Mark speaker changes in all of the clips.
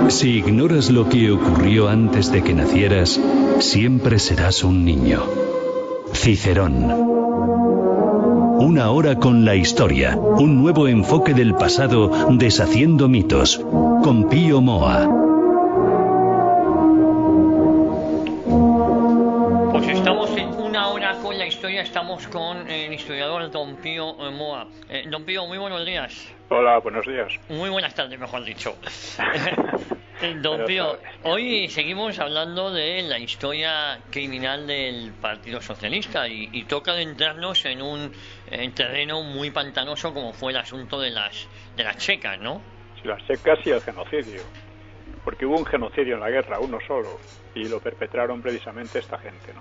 Speaker 1: Si ignoras lo que ocurrió antes de que nacieras, siempre serás un niño. Cicerón. Una hora con la historia, un nuevo enfoque del pasado deshaciendo mitos, con Pío Moa.
Speaker 2: Pues estamos en una hora con la historia, estamos con el historiador don Pío Moa. Don Pío, muy buenos días.
Speaker 3: Hola, buenos días.
Speaker 2: Muy buenas tardes, mejor dicho. Don Pío, hoy seguimos hablando de la historia criminal del Partido Socialista y toca adentrarnos en un terreno muy pantanoso como fue el asunto de las checas, ¿no?
Speaker 3: Sí, las checas y el genocidio, porque hubo un genocidio en la guerra, uno solo, y lo perpetraron precisamente esta gente, ¿no?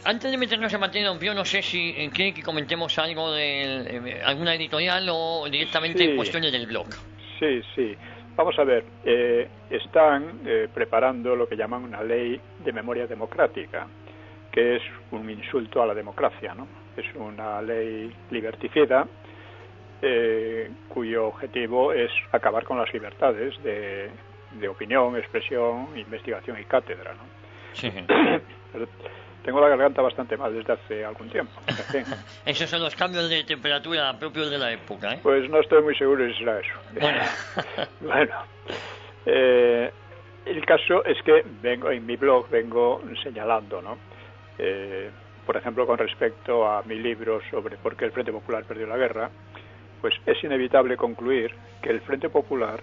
Speaker 2: Antes de meternos en materia, don Pío, no sé si quiere que comentemos algo de alguna editorial o directamente en cuestiones del blog.
Speaker 3: Sí. Vamos a ver, están preparando lo que llaman una ley de memoria democrática, que es un insulto a la democracia, ¿no? Es una ley liberticida cuyo objetivo es acabar con las libertades de opinión, expresión, investigación y cátedra, ¿no?
Speaker 2: Sí.
Speaker 3: Tengo la garganta bastante mal desde hace algún tiempo. En fin.
Speaker 2: Esos son los cambios de temperatura propios de la época, ¿eh?
Speaker 3: Pues no estoy muy seguro si será eso. Bueno, el caso es que en mi blog vengo señalando, ¿no? Por ejemplo, con respecto a mi libro sobre por qué el Frente Popular perdió la guerra, pues es inevitable concluir que el Frente Popular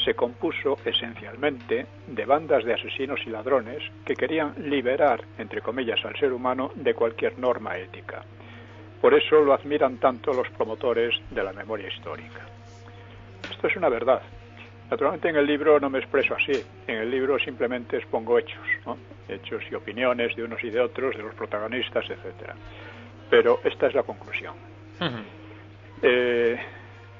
Speaker 3: se compuso esencialmente de bandas de asesinos y ladrones que querían liberar, entre comillas, al ser humano de cualquier norma ética. Por eso lo admiran tanto los promotores de la memoria histórica. Esto es una verdad. Naturalmente en el libro no me expreso así. En el libro simplemente expongo hechos, ¿no? Hechos y opiniones de unos y de otros, de los protagonistas, etcétera. Pero esta es la conclusión.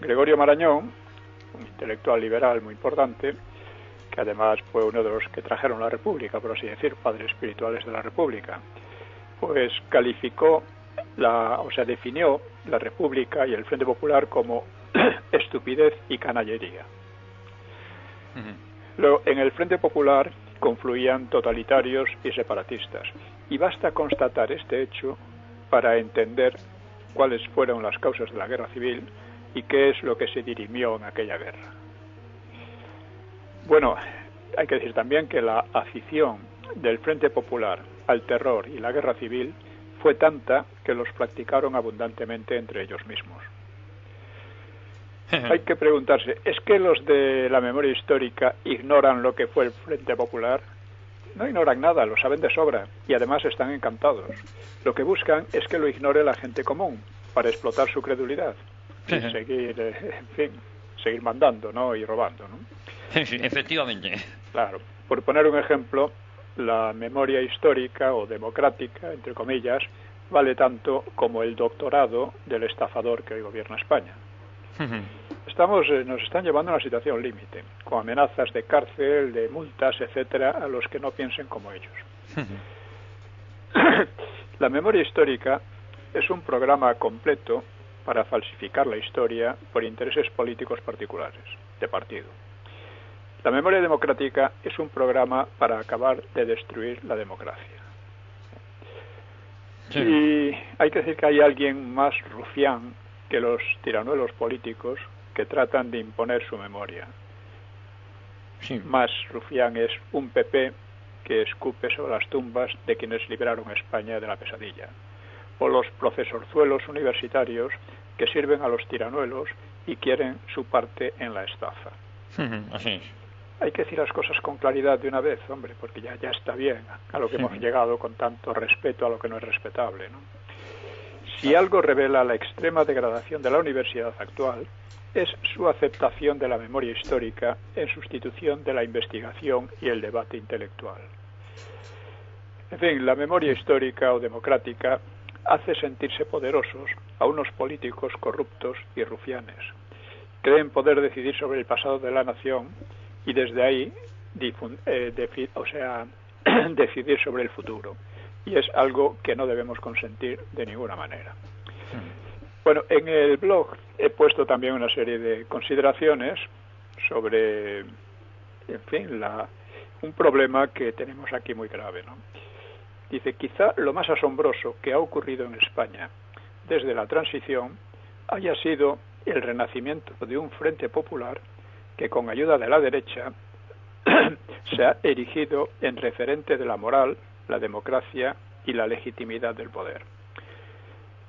Speaker 3: Gregorio Marañón, un intelectual liberal muy importante, que además fue uno de los que trajeron la República, por así decir, padres espirituales de la República, pues definió la República y el Frente Popular como estupidez y canallería. Luego, en el Frente Popular confluían totalitarios y separatistas, y basta constatar este hecho para entender cuáles fueron las causas de la guerra civil y qué es lo que se dirimió en aquella guerra. Bueno, hay que decir también que la afición del Frente Popular al terror y la guerra civil fue tanta que los practicaron abundantemente entre ellos mismos. Hay que preguntarse, ¿es que los de la memoria histórica ignoran lo que fue el Frente Popular? No ignoran nada, lo saben de sobra y además están encantados. Lo que buscan es que lo ignore la gente común para explotar su credulidad. Y seguir mandando, ¿no? Y robando, ¿no?
Speaker 2: Sí, efectivamente.
Speaker 3: Claro. Por poner un ejemplo, la memoria histórica o democrática, entre comillas, vale tanto como el doctorado del estafador que hoy gobierna España. Nos están llevando a una situación límite, con amenazas de cárcel, de multas, etcétera, a los que no piensen como ellos. La memoria histórica es un programa completo para falsificar la historia por intereses políticos particulares, de partido. La memoria democrática es un programa para acabar de destruir la democracia. Sí. Y hay que decir que hay alguien más rufián que los tiranuelos políticos que tratan de imponer su memoria. Sí. Más rufián es un PP que escupe sobre las tumbas de quienes liberaron a España de la pesadilla, o los profesorzuelos universitarios que sirven a los tiranuelos y quieren su parte en la estafa.
Speaker 2: Así es.
Speaker 3: Hay que decir las cosas con claridad de una vez, hombre, porque ya está bien a lo que hemos llegado con tanto respeto a lo que no es respetable, ¿no? Si algo revela la extrema degradación de la universidad actual, es su aceptación de la memoria histórica en sustitución de la investigación y el debate intelectual. En fin, la memoria histórica o democrática hace sentirse poderosos a unos políticos corruptos y rufianes. Creen poder decidir sobre el pasado de la nación y desde ahí decidir sobre el futuro. Y es algo que no debemos consentir de ninguna manera. Bueno, en el blog he puesto también una serie de consideraciones sobre en fin, un problema que tenemos aquí muy grave, ¿no? Dice, quizá lo más asombroso que ha ocurrido en España desde la transición haya sido el renacimiento de un frente popular que con ayuda de la derecha se ha erigido en referente de la moral, la democracia y la legitimidad del poder.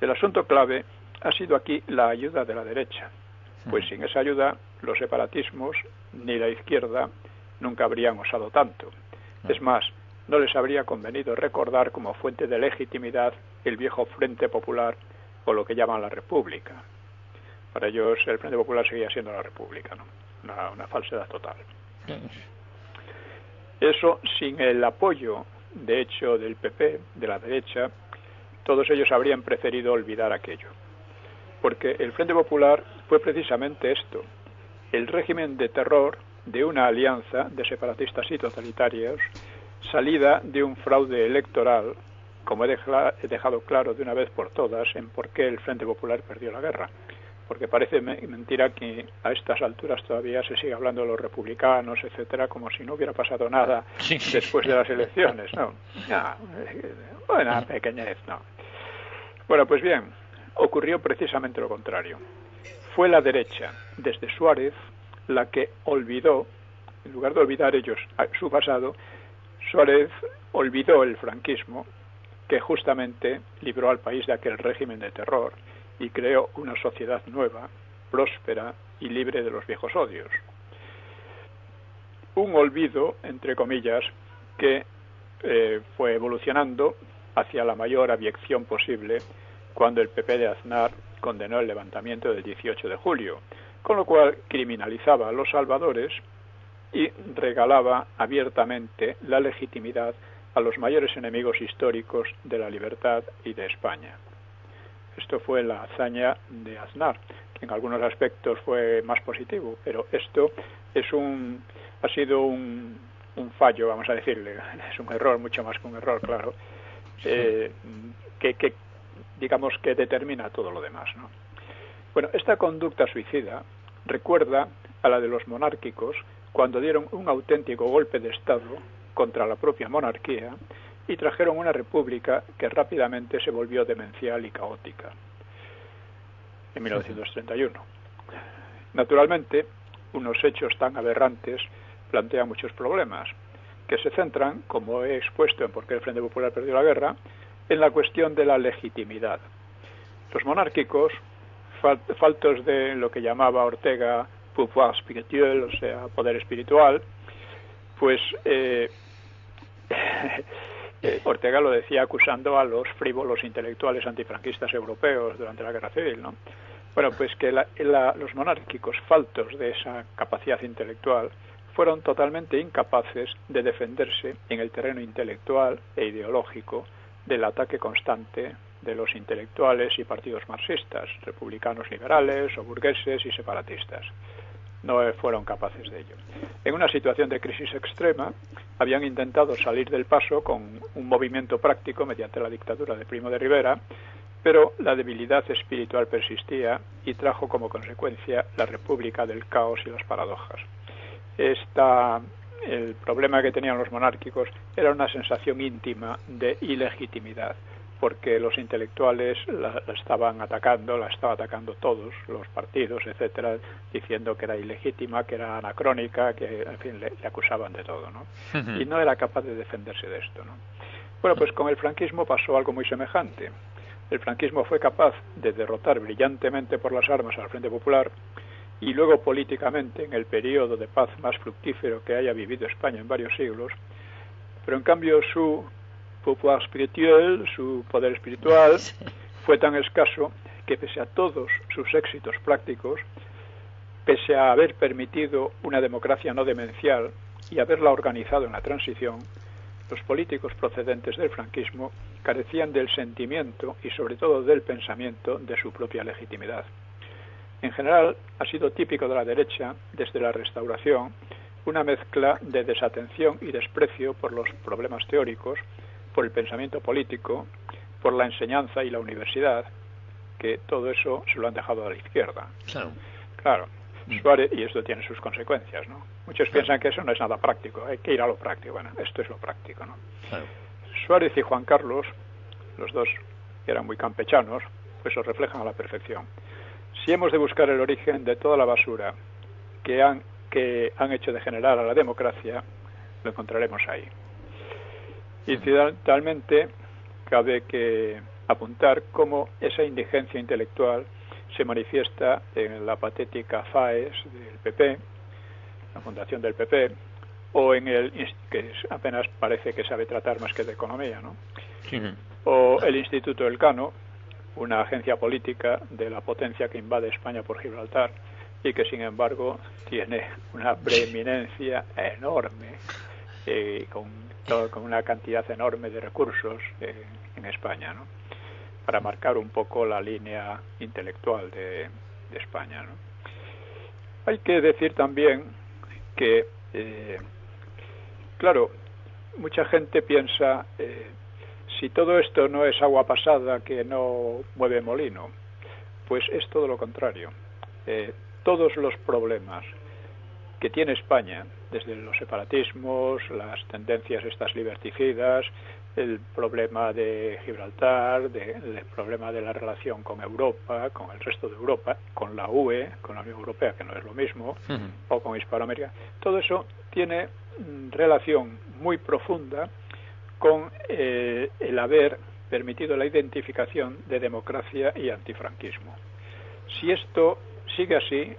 Speaker 3: El asunto clave ha sido aquí la ayuda de la derecha, pues sin esa ayuda los separatismos ni la izquierda nunca habrían osado tanto. Es más, no les habría convenido recordar como fuente de legitimidad el viejo Frente Popular o lo que llaman la República. Para ellos el Frente Popular seguía siendo la República, ¿no? Una falsedad total. Eso, sin el apoyo, de hecho, del PP, de la derecha, todos ellos habrían preferido olvidar aquello. Porque el Frente Popular fue precisamente esto, el régimen de terror de una alianza de separatistas y totalitarios, salida de un fraude electoral, como he dejado claro de una vez por todas en por qué el Frente Popular perdió la guerra. Porque parece mentira que a estas alturas todavía se sigue hablando de los republicanos, etcétera, como si no hubiera pasado nada después de las elecciones, ¿no? Buena pequeñez, no. Bueno, pues bien, ocurrió precisamente lo contrario. Fue la derecha, desde Suárez, la que olvidó, en lugar de olvidar ellos su pasado, Suárez olvidó el franquismo, que justamente libró al país de aquel régimen de terror y creó una sociedad nueva, próspera y libre de los viejos odios. Un olvido, entre comillas, que fue evolucionando hacia la mayor abyección posible cuando el PP de Aznar condenó el levantamiento del 18 de julio, con lo cual criminalizaba a los salvadores y regalaba abiertamente la legitimidad a los mayores enemigos históricos de la libertad y de España. Esto fue la hazaña de Aznar, que en algunos aspectos fue más positivo, pero esto ha sido un fallo, vamos a decirle, es un error, mucho más que un error, claro, que digamos que determina todo lo demás, ¿no? Bueno, esta conducta suicida recuerda a la de los monárquicos cuando dieron un auténtico golpe de Estado contra la propia monarquía y trajeron una república que rápidamente se volvió demencial y caótica en 1931. Naturalmente, unos hechos tan aberrantes plantean muchos problemas, que se centran, como he expuesto en por qué el Frente Popular perdió la guerra, en la cuestión de la legitimidad. Los monárquicos, faltos de lo que llamaba Ortega pouvoir spirituel, o sea, poder espiritual, pues Ortega lo decía acusando a los frívolos intelectuales antifranquistas europeos durante la Guerra Civil, ¿no? Bueno, pues que los monárquicos, faltos de esa capacidad intelectual, fueron totalmente incapaces de defenderse en el terreno intelectual e ideológico del ataque constante de los intelectuales y partidos marxistas, republicanos liberales o burgueses y separatistas. No fueron capaces de ello. En una situación de crisis extrema, habían intentado salir del paso con un movimiento práctico mediante la dictadura de Primo de Rivera, pero la debilidad espiritual persistía y trajo como consecuencia la República del caos y las paradojas. El problema que tenían los monárquicos era una sensación íntima de ilegitimidad, porque los intelectuales la estaban atacando, la estaban atacando todos, los partidos, etcétera, diciendo que era ilegítima, que era anacrónica, que, en fin, le acusaban de todo, ¿no? Y no era capaz de defenderse de esto, ¿no? Bueno, pues con el franquismo pasó algo muy semejante. El franquismo fue capaz de derrotar brillantemente por las armas al Frente Popular y luego políticamente, en el periodo de paz más fructífero que haya vivido España en varios siglos, pero en cambio su pouvoir spirituel, su poder espiritual, fue tan escaso que pese a todos sus éxitos prácticos, pese a haber permitido una democracia no demencial y haberla organizado en la transición, los políticos procedentes del franquismo carecían del sentimiento y sobre todo del pensamiento de su propia legitimidad. En general, ha sido típico de la derecha, desde la Restauración, una mezcla de desatención y desprecio por los problemas teóricos, por el pensamiento político, por la enseñanza y la universidad, que todo eso se lo han dejado a la izquierda.
Speaker 2: Claro.
Speaker 3: Claro. Suárez, y esto tiene sus consecuencias, ¿no? Muchos piensan que eso no es nada práctico, hay que ir a lo práctico. Bueno, esto es lo práctico, ¿no? Suárez y Juan Carlos, los dos que eran muy campechanos, pues lo reflejan a la perfección. Si hemos de buscar el origen de toda la basura que han hecho degenerar a la democracia, lo encontraremos ahí. Incidentalmente, cabe que apuntar cómo esa indigencia intelectual se manifiesta en la patética FAES del PP, la fundación del PP, o en que apenas parece que sabe tratar más que de economía, ¿no? Sí. O el Instituto Elcano, una agencia política de la potencia que invade España por Gibraltar y que sin embargo tiene una preeminencia enorme, con una cantidad enorme de recursos en España, ¿no? Para marcar un poco la línea intelectual de España, ¿no? Hay que decir también que, claro, mucha gente piensa, si todo esto no es agua pasada que no mueve molino, pues es todo lo contrario. Todos los problemas que tiene España, desde los separatismos, las tendencias estas liberticidas, el problema de Gibraltar, el problema de la relación con Europa, con el resto de Europa, con la UE, con la Unión Europea, que no es lo mismo, o con Hispanoamérica, todo eso tiene relación muy profunda con el haber permitido la identificación de democracia y antifranquismo. Si esto sigue así,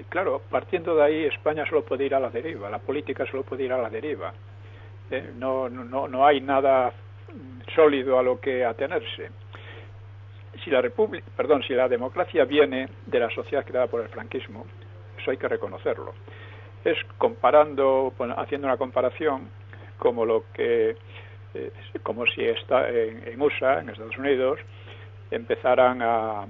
Speaker 3: claro, partiendo de ahí, España solo puede ir a la deriva, la política solo puede ir a la deriva. No hay nada sólido a lo que atenerse. Si la democracia viene de la sociedad creada por el franquismo, eso hay que reconocerlo. Es haciendo una comparación como si en USA, en Estados Unidos, empezaran a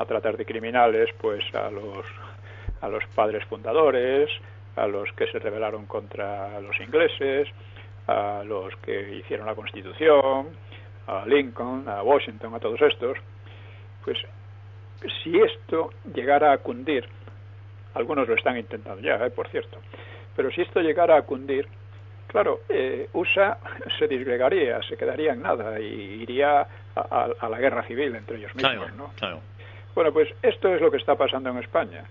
Speaker 3: tratar de criminales pues a los padres fundadores, a los que se rebelaron contra los ingleses, a los que hicieron la Constitución, a Lincoln, a Washington, a todos estos. Pues si esto llegara a cundir, algunos lo están intentando ya, por cierto, pero si esto llegara a cundir, claro, USA se disgregaría, se quedaría en nada y iría a la guerra civil entre ellos mismos, claro, ¿no? Claro. Bueno, pues esto es lo que está pasando en España.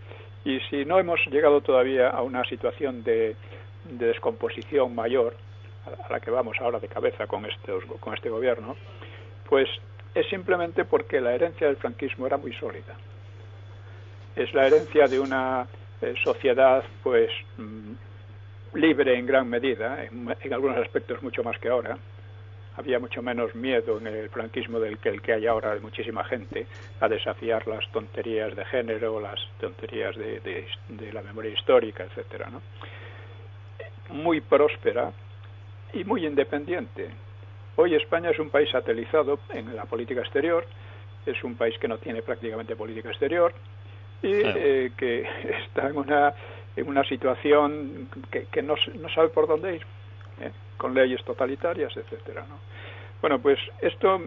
Speaker 3: Y si no hemos llegado todavía a una situación de descomposición mayor, a la que vamos ahora de cabeza con este gobierno, pues es simplemente porque la herencia del franquismo era muy sólida. Es la herencia de una sociedad pues libre en gran medida, en algunos aspectos mucho más que ahora. Había mucho menos miedo en el franquismo del que hay ahora de muchísima gente a desafiar las tonterías de género, las tonterías de la memoria histórica, etcétera, ¿no? Muy próspera y muy independiente. Hoy España es un país satelizado en la política exterior, es un país que no tiene prácticamente política exterior y que está en una situación que no sabe por dónde ir, con leyes totalitarias, etcétera, ¿no? Bueno, pues esto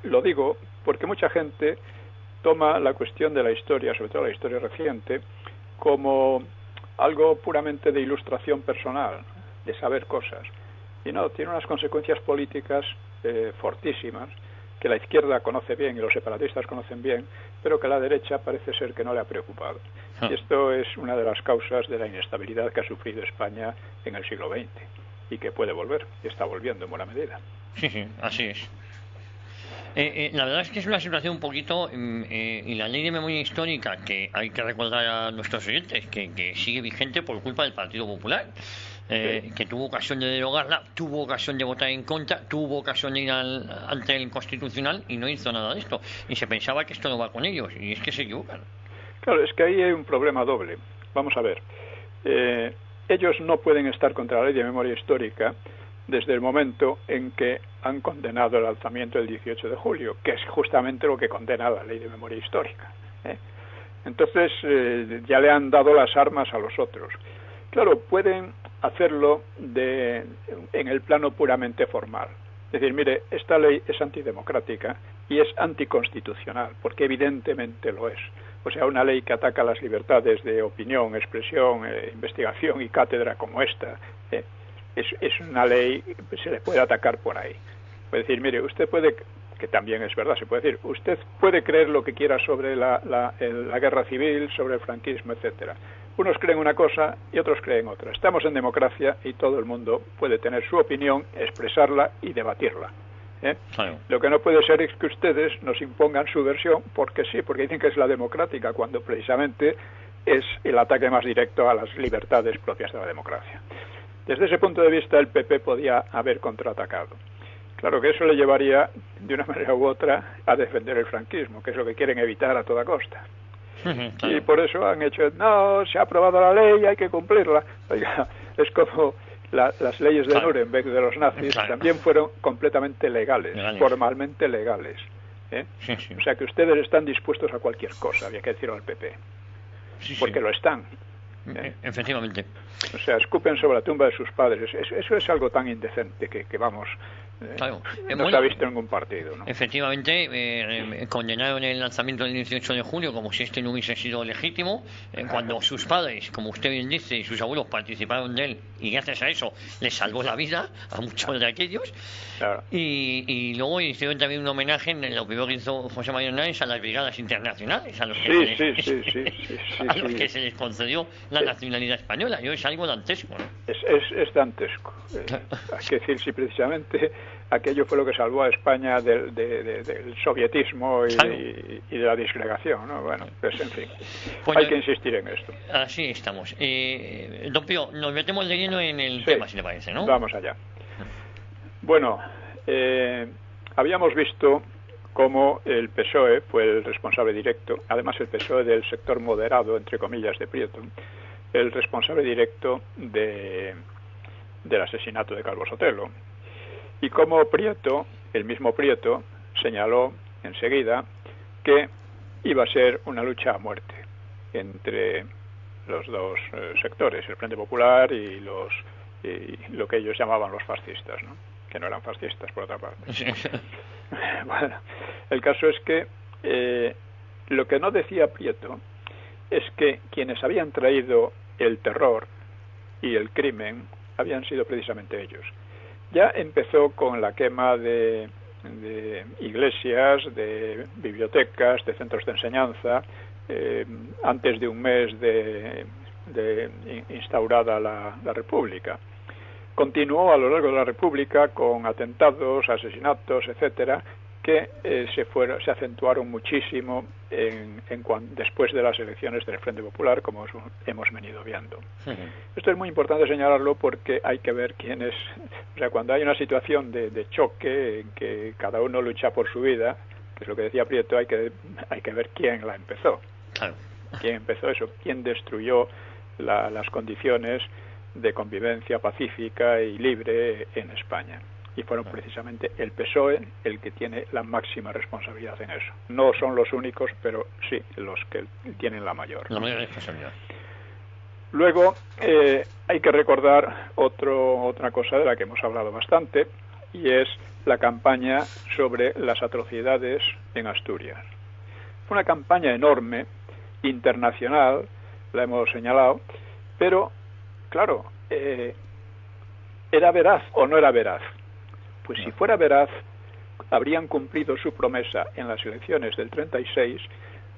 Speaker 3: lo digo porque mucha gente toma la cuestión de la historia, sobre todo la historia reciente, como algo puramente de ilustración personal, de saber cosas. Y no, tiene unas consecuencias políticas fortísimas, que la izquierda conoce bien y los separatistas conocen bien, pero que la derecha parece ser que no le ha preocupado. Y esto es una de las causas de la inestabilidad que ha sufrido España en el siglo XX y que puede volver, y está volviendo en buena medida.
Speaker 2: Sí, así es. La verdad es que es una situación un poquito, y la ley de memoria histórica, que hay que recordar a nuestros oyentes, que sigue vigente por culpa del Partido Popular, que tuvo ocasión de derogarla, tuvo ocasión de votar en contra, tuvo ocasión de ir ante el Constitucional y no hizo nada de esto. Y se pensaba que esto no va con ellos, y es que se equivocan.
Speaker 3: Claro, es que ahí hay un problema doble. Vamos a ver. Ellos no pueden estar contra la ley de memoria histórica desde el momento en que han condenado el alzamiento del 18 de julio, que es justamente lo que condena la ley de memoria histórica. Entonces, ya le han dado las armas a los otros. Claro, pueden hacerlo en el plano puramente formal. Es decir, mire, esta ley es antidemocrática y es anticonstitucional, porque evidentemente lo es. O sea, una ley que ataca las libertades de opinión, expresión, investigación y cátedra como esta, es una ley que se le puede atacar por ahí. Puede decir, mire, usted puede, que también es verdad, se puede decir, usted puede creer lo que quiera sobre la guerra civil, sobre el franquismo, etcétera. Unos creen una cosa y otros creen otra. Estamos en democracia y todo el mundo puede tener su opinión, expresarla y debatirla.
Speaker 2: Claro.
Speaker 3: Lo que no puede ser es que ustedes nos impongan su versión porque sí, porque dicen que es la democrática, cuando precisamente es el ataque más directo a las libertades propias de la democracia. Desde ese punto de vista, el PP podía haber contraatacado. Claro que eso le llevaría, de una manera u otra, a defender el franquismo, que es lo que quieren evitar a toda costa.
Speaker 2: Claro.
Speaker 3: Y por eso han hecho, no, se ha aprobado la ley, hay que cumplirla. Oiga, es como las leyes de Nuremberg de los nazis, también fueron completamente legales, formalmente legales.
Speaker 2: Sí, sí.
Speaker 3: O sea que ustedes están dispuestos a cualquier cosa, había que decirlo al PP, porque lo están.
Speaker 2: Efectivamente.
Speaker 3: O sea, escupen sobre la tumba de sus padres. Eso es algo tan indecente que vamos,
Speaker 2: Claro.
Speaker 3: no se ha visto en ningún partido, ¿no?
Speaker 2: Efectivamente, condenaron el lanzamiento del 18 de julio como si este no hubiese sido legítimo, cuando sus padres, como usted bien dice, y sus abuelos participaron de él, y gracias a eso les salvó la vida a muchos de aquellos.
Speaker 3: Claro.
Speaker 2: Y luego hicieron también un homenaje en lo primero que hizo José María Hernández a las brigadas internacionales, a los que se les concedió la nacionalidad española. Y es algo dantesco, ¿no?
Speaker 3: Es dantesco. Hay que decir, si precisamente aquello fue lo que salvó a España del sovietismo y de la disgregación, ¿no? Bueno, pues en fin, hay que insistir en esto.
Speaker 2: Así estamos. Don Pío, nos metemos de lleno en el tema, si le parece, ¿no?
Speaker 3: Vamos allá. Bueno, habíamos visto cómo el PSOE fue el responsable directo, además el PSOE del sector moderado, entre comillas, de Prieto, el responsable directo del asesinato de Calvo Sotelo. Y como Prieto, el mismo Prieto, señaló enseguida que iba a ser una lucha a muerte entre los dos sectores, el Frente Popular y lo que ellos llamaban los fascistas, ¿no? Que no eran fascistas, por otra parte.
Speaker 2: Sí.
Speaker 3: Bueno, el caso es que lo que no decía Prieto es que quienes habían traído el terror y el crimen habían sido precisamente ellos. Ya empezó con la quema de iglesias, de bibliotecas, de centros de enseñanza, antes de un mes de instaurada la República. Continuó a lo largo de la República con atentados, asesinatos, etcétera, que se acentuaron muchísimo después de las elecciones del Frente Popular, como hemos venido viendo. Esto es muy importante señalarlo porque hay que ver quién es, o sea, cuando hay una situación de choque en que cada uno lucha por su vida, que es lo que decía Prieto, hay que ver quién la empezó.
Speaker 2: Claro.
Speaker 3: ¿Quién empezó eso? ¿Quién destruyó las condiciones de convivencia pacífica y libre en España? Y fueron precisamente el PSOE el que tiene la máxima responsabilidad en eso. No son los únicos, pero sí los que tienen la mayor.
Speaker 2: La mayor responsabilidad.
Speaker 3: Luego hay que recordar otra cosa de la que hemos hablado bastante, y es la campaña sobre las atrocidades en Asturias. Fue una campaña enorme, internacional, la hemos señalado, pero, claro, ¿era veraz o no era veraz? Pues si fuera veraz, habrían cumplido su promesa en las elecciones del 36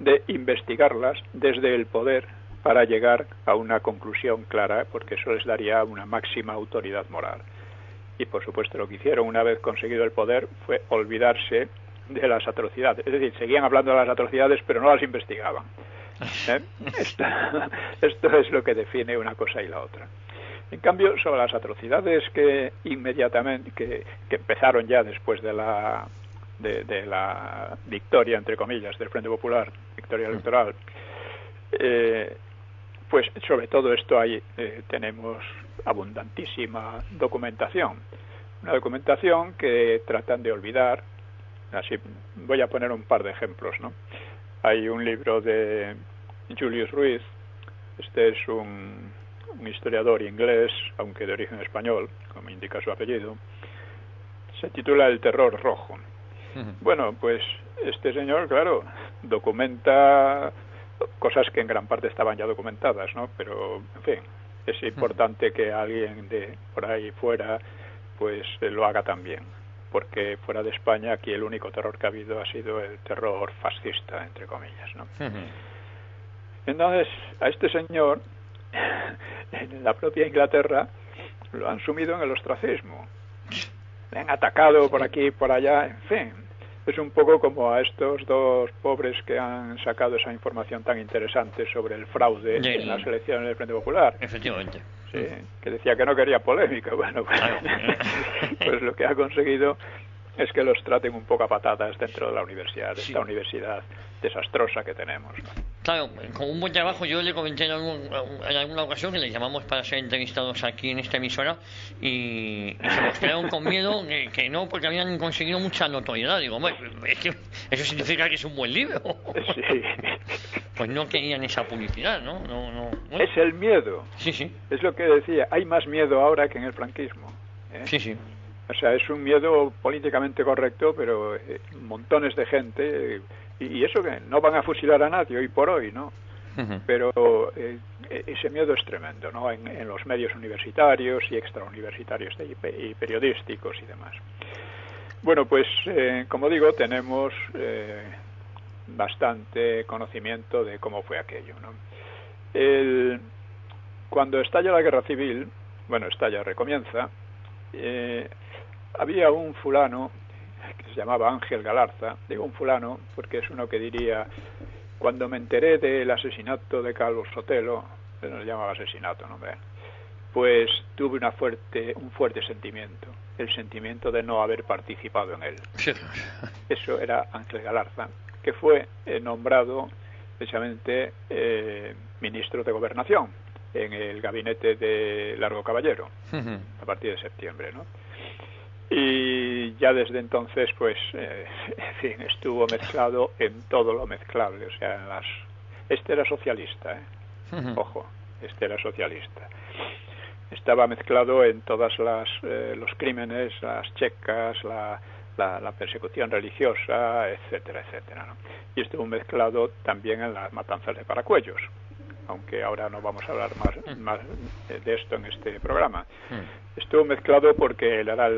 Speaker 3: de investigarlas desde el poder para llegar a una conclusión clara, porque eso les daría una máxima autoridad moral. Y por supuesto lo que hicieron una vez conseguido el poder fue olvidarse de las atrocidades. Es decir, seguían hablando de las atrocidades, pero no las investigaban. Esto es lo que define una cosa y la otra. En cambio, sobre las atrocidades que inmediatamente, que empezaron ya después de la victoria, entre comillas, del Frente Popular, victoria electoral, pues sobre todo esto ahí tenemos abundantísima documentación. Una documentación que tratan de olvidar. Así voy a poner un par de ejemplos, ¿no? Hay un libro de Julius Ruiz, este es un historiador inglés, aunque de origen español, como indica su apellido, se titula El terror rojo. Bueno, pues este señor, claro, documenta cosas que en gran parte estaban ya documentadas, ¿no? Pero, en fin, es importante que alguien de por ahí fuera pues lo haga también, porque fuera de España aquí el único terror que ha habido ha sido el terror fascista, entre comillas, ¿no? Entonces, a este señor, en la propia Inglaterra, lo han sumido en el ostracismo. Le han atacado por aquí y por allá, en fin. Es un poco como a estos dos pobres que han sacado esa información tan interesante sobre el fraude en las elecciones del Frente Popular.
Speaker 2: Efectivamente.
Speaker 3: Sí, que decía que no quería polémica. Bueno, pues lo que ha conseguido es que los traten un poco a patadas dentro de la universidad, de esta universidad desastrosa que tenemos, ¿no?
Speaker 2: Claro, con un buen trabajo. Yo le comenté en alguna ocasión que les llamamos para ser entrevistados aquí en esta emisora y se mostraron con miedo que no, porque habían conseguido mucha notoriedad. Digo, bueno, es que eso significa que es un buen libro.
Speaker 3: Sí.
Speaker 2: Pues no querían esa publicidad, ¿no? No. Bueno.
Speaker 3: Es el miedo.
Speaker 2: Sí.
Speaker 3: Es lo que decía, hay más miedo ahora que en el franquismo, ¿eh?
Speaker 2: Sí.
Speaker 3: O sea, es un miedo políticamente correcto, pero montones de gente, y eso que no van a fusilar a nadie hoy por hoy, ¿no? Pero ese miedo es tremendo, ¿no? En los medios universitarios y extrauniversitarios y periodísticos y demás. Bueno, pues, como digo, tenemos bastante conocimiento de cómo fue aquello, ¿no? Cuando estalla la guerra civil, recomienza, había un fulano que se llamaba Ángel Galarza. Digo un fulano porque es uno que diría: cuando me enteré del asesinato de Calvo Sotelo, se nos llamaba asesinato, ¿no? Pues tuve un fuerte sentimiento, el sentimiento de no haber participado en él. Eso era Ángel Galarza, que fue nombrado precisamente ministro de Gobernación en el gabinete de Largo Caballero a partir de septiembre, ¿no? Y ya desde entonces, pues, en fin, estuvo mezclado en todo lo mezclable. O sea, este era socialista, ojo, este era socialista. Estaba mezclado en todas los crímenes, las checas, la persecución religiosa, etcétera, etcétera, ¿no? Y estuvo mezclado también en las matanzas de Paracuellos, aunque ahora no vamos a hablar más de esto en este programa. Estuvo mezclado porque él era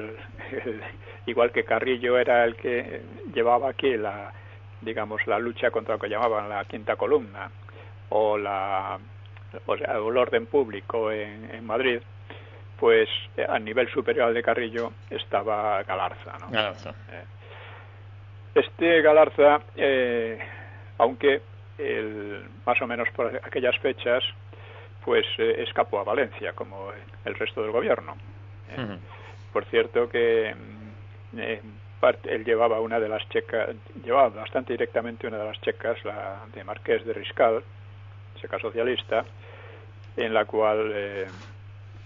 Speaker 3: igual que Carrillo, era el que llevaba aquí la lucha contra lo que llamaban la quinta columna o el orden público en Madrid. Pues a nivel superior al de Carrillo estaba Galarza, ¿no? Este Galarza, aunque más o menos por aquellas fechas, pues escapó a Valencia, como el resto del gobierno. Por cierto que él llevaba una de las checas, llevaba bastante directamente una de las checas, la de Marqués de Riscal, checa socialista, en la cual,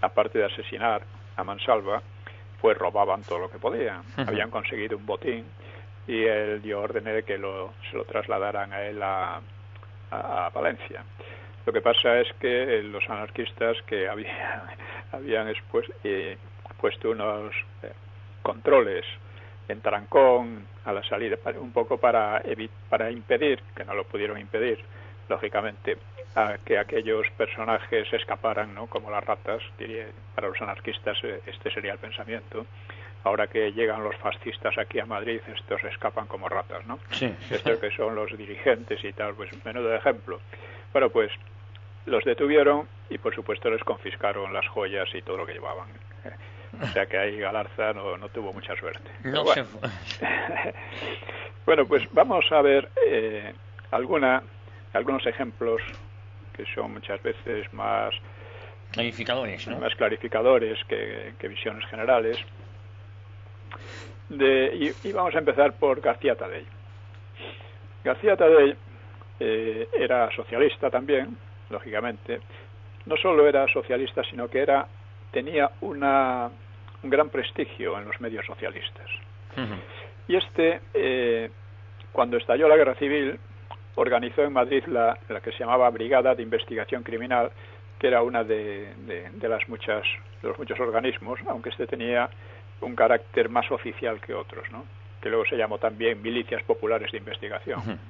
Speaker 3: aparte de asesinar a mansalva, pues robaban todo lo que podían. Habían conseguido un botín y él dio orden de que se lo trasladaran a él a Valencia. Lo que pasa es que los anarquistas que habían puesto unos controles en Tarancón a la salida, un poco para impedir, que no lo pudieron impedir, lógicamente, a que aquellos personajes escaparan, ¿no? Como las ratas, diría. Para los anarquistas este sería el pensamiento. Ahora que llegan los fascistas aquí a Madrid, estos escapan como ratas, ¿no? Sí. Estos que son los dirigentes y tal, pues menudo ejemplo. Bueno, pues los detuvieron y por supuesto les confiscaron las joyas y todo lo que llevaban. O sea que ahí Galarza no tuvo mucha suerte.
Speaker 2: No
Speaker 3: bueno. Bueno, pues vamos a ver algunos ejemplos que son muchas veces más
Speaker 2: clarificadores, ¿no?
Speaker 3: Más clarificadores que visiones generales. Y vamos a empezar por García Tadell. García Tadell era socialista también, lógicamente. No solo era socialista, sino que tenía un gran prestigio en los medios socialistas. Y cuando estalló la guerra civil, organizó en Madrid la que se llamaba Brigada de Investigación Criminal, que era una de los muchos organismos, aunque tenía un carácter más oficial que otros, ¿no? que luego se llamó también Milicias Populares de Investigación.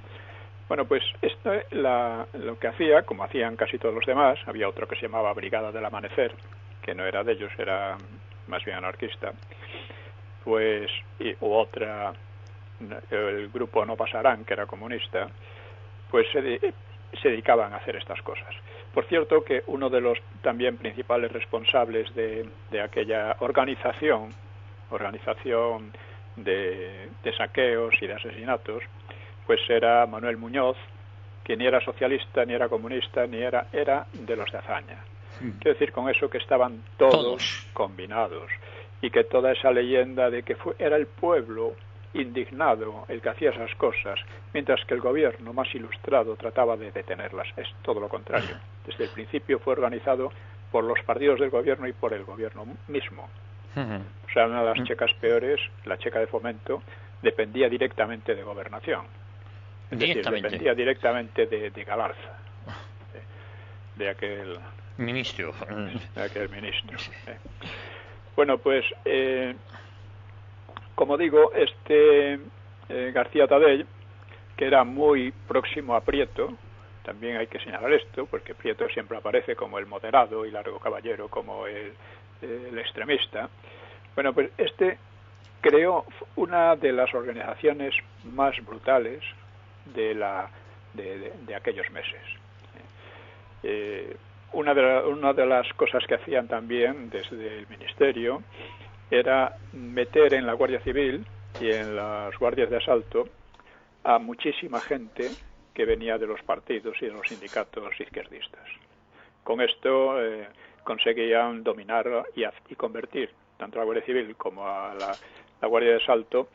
Speaker 3: Bueno, pues esto lo que hacía, como hacían casi todos los demás, había otro que se llamaba Brigada del Amanecer, que no era de ellos, era más bien anarquista, pues, u otra, el grupo No Pasarán, que era comunista, pues se dedicaban a hacer estas cosas. Por cierto, que uno de los también principales responsables de aquella organización de saqueos y de asesinatos, pues era Manuel Muñoz, que ni era socialista, ni era comunista, era de los de Azaña. Quiero decir con eso que estaban todos combinados, y que toda esa leyenda de que era el pueblo indignado el que hacía esas cosas, mientras que el gobierno más ilustrado trataba de detenerlas. Es todo lo contrario. Desde el principio fue organizado por los partidos del gobierno y por el gobierno mismo. O sea, una de las checas peores, la checa de Fomento, dependía directamente de Gobernación. Es decir, dependía directamente de Galarza, de aquel ministro. Bueno, pues, como digo, García Tadell, que era muy próximo a Prieto, también hay que señalar esto, porque Prieto siempre aparece como el moderado y Largo Caballero como el extremista. Bueno, pues creó una de las organizaciones más brutales de aquellos meses. Una de las cosas que hacían también desde el Ministerio era meter en la Guardia Civil y en las guardias de asalto a muchísima gente que venía de los partidos y de los sindicatos izquierdistas. Con esto conseguían dominar y convertir tanto a la Guardia Civil como a la Guardia de Asalto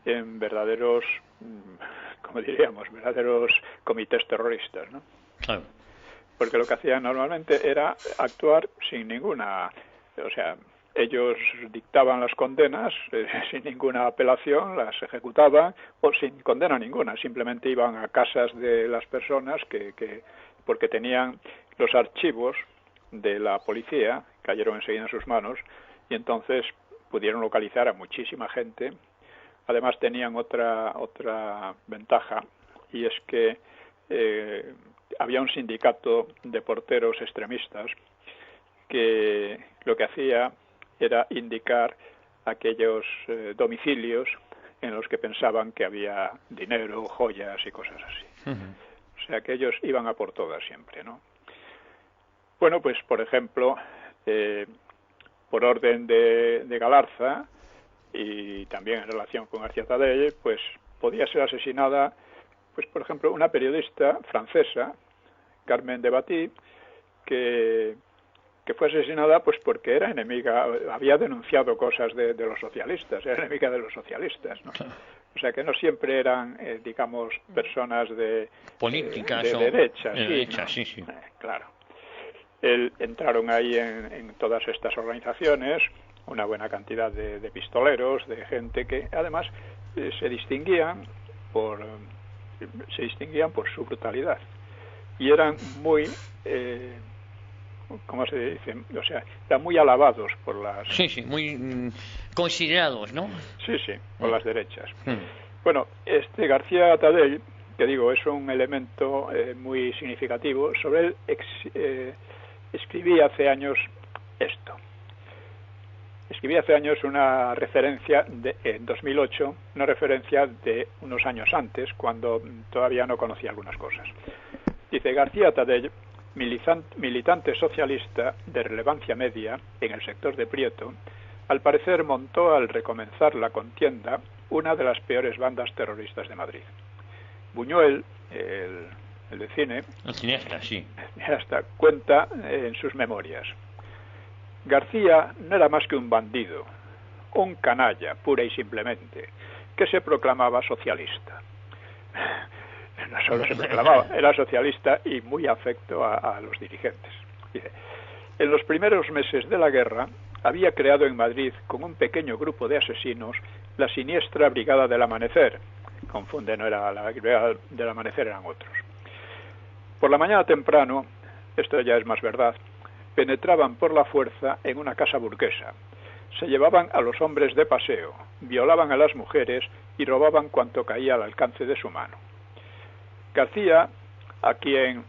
Speaker 3: en verdaderos, como diríamos, verdaderos comités terroristas, ¿no?
Speaker 2: Claro.
Speaker 3: Porque lo que hacían normalmente era actuar sin ninguna, o sea, ellos dictaban las condenas sin ninguna apelación, las ejecutaban o sin condena ninguna, simplemente iban a casas de las personas porque tenían los archivos de la policía, cayeron enseguida en sus manos y entonces pudieron localizar a muchísima gente. Además tenían otra ventaja, y es que había un sindicato de porteros extremistas que lo que hacía era indicar aquellos domicilios en los que pensaban que había dinero, joyas y cosas así. O sea que ellos iban a por todas siempre, ¿no? Bueno, pues por ejemplo, por orden de Galarza y también en relación con García Tadell, pues podía ser asesinada, pues por ejemplo, una periodista francesa, Carmen de Batí, que fue asesinada pues porque era enemiga, había denunciado cosas de los socialistas, era enemiga de los socialistas, ¿no? O sea que no siempre eran, digamos, personas
Speaker 2: políticas
Speaker 3: de derecha,
Speaker 2: sí, sí.
Speaker 3: Claro. Entraron ahí en todas estas organizaciones una buena cantidad de pistoleros, de gente que además se distinguían por su brutalidad y eran muy ¿cómo se dice? O sea, eran muy alabados por las...
Speaker 2: Sí, muy considerados, ¿no?
Speaker 3: Sí, por las derechas. Bueno, García Tadell, que digo, es un elemento muy significativo. Sobre él escribí hace años esto. Escribí hace años una referencia en 2008, una referencia de unos años antes, cuando todavía no conocía algunas cosas. Dice: García Tadell, militante socialista de relevancia media en el sector de Prieto, al parecer montó al recomenzar la contienda una de las peores bandas terroristas de Madrid. Buñuel, el de cine,
Speaker 2: el cineasta, sí,
Speaker 3: hasta cuenta en sus memorias: García no era más que un bandido, un canalla, pura y simplemente, que se proclamaba socialista. No solo se proclamaba, era socialista y muy afecto a los dirigentes. Dice: en los primeros meses de la guerra había creado en Madrid, con un pequeño grupo de asesinos, la siniestra Brigada del Amanecer. Confunde, no era la Brigada del Amanecer, eran otros. Por la mañana temprano, esto ya es más verdad, penetraban por la fuerza en una casa burguesa, se llevaban a los hombres de paseo, violaban a las mujeres y robaban cuanto caía al alcance de su mano. García, a quien,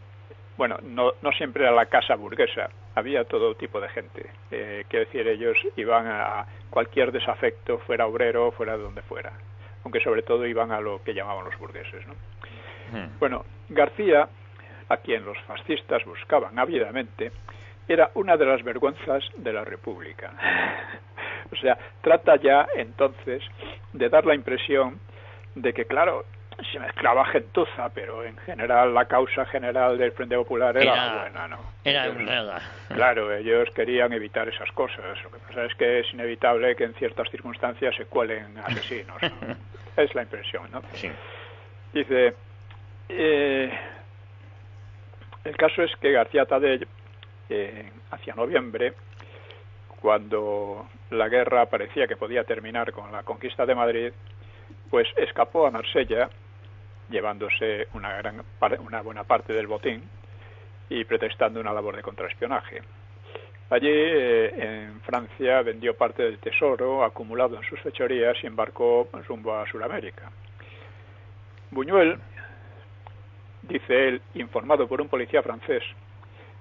Speaker 3: bueno, no siempre era la casa burguesa, había todo tipo de gente. Quiero decir, ellos iban a cualquier desafecto, fuera obrero, fuera de donde fuera, aunque sobre todo iban a lo que llamaban los burgueses, ¿no? Bueno, García, a quien los fascistas buscaban ávidamente, era una de las vergüenzas de la República. O sea, trata ya entonces de dar la impresión de que, claro, se mezclaba gentuza, pero en general la causa general del Frente Popular era la buena, ¿no?
Speaker 2: Era nada.
Speaker 3: Claro, ellos querían evitar esas cosas. Lo que pasa es que es inevitable que en ciertas circunstancias se cuelen asesinos, ¿no? Es la impresión, ¿no?
Speaker 2: Sí.
Speaker 3: Dice, el caso es que García Tadell, hacia noviembre, cuando la guerra parecía que podía terminar con la conquista de Madrid, pues escapó a Marsella, llevándose una buena parte del botín y pretextando una labor de contraespionaje. Allí, en Francia, vendió parte del tesoro acumulado en sus fechorías y embarcó rumbo a Sudamérica. Buñuel, dice él, informado por un policía francés,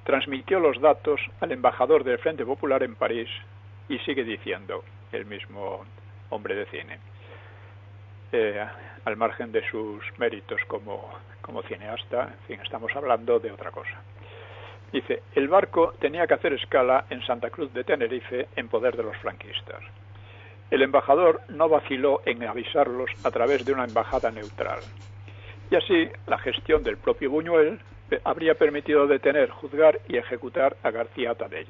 Speaker 3: transmitió los datos al embajador del Frente Popular en París y sigue diciendo, el mismo hombre de cine, al margen de sus méritos como cineasta, en fin, estamos hablando de otra cosa. Dice, el barco tenía que hacer escala en Santa Cruz de Tenerife en poder de los franquistas. El embajador no vaciló en avisarlos a través de una embajada neutral. Y así, la gestión del propio Buñuel habría permitido detener, juzgar y ejecutar a García Tadell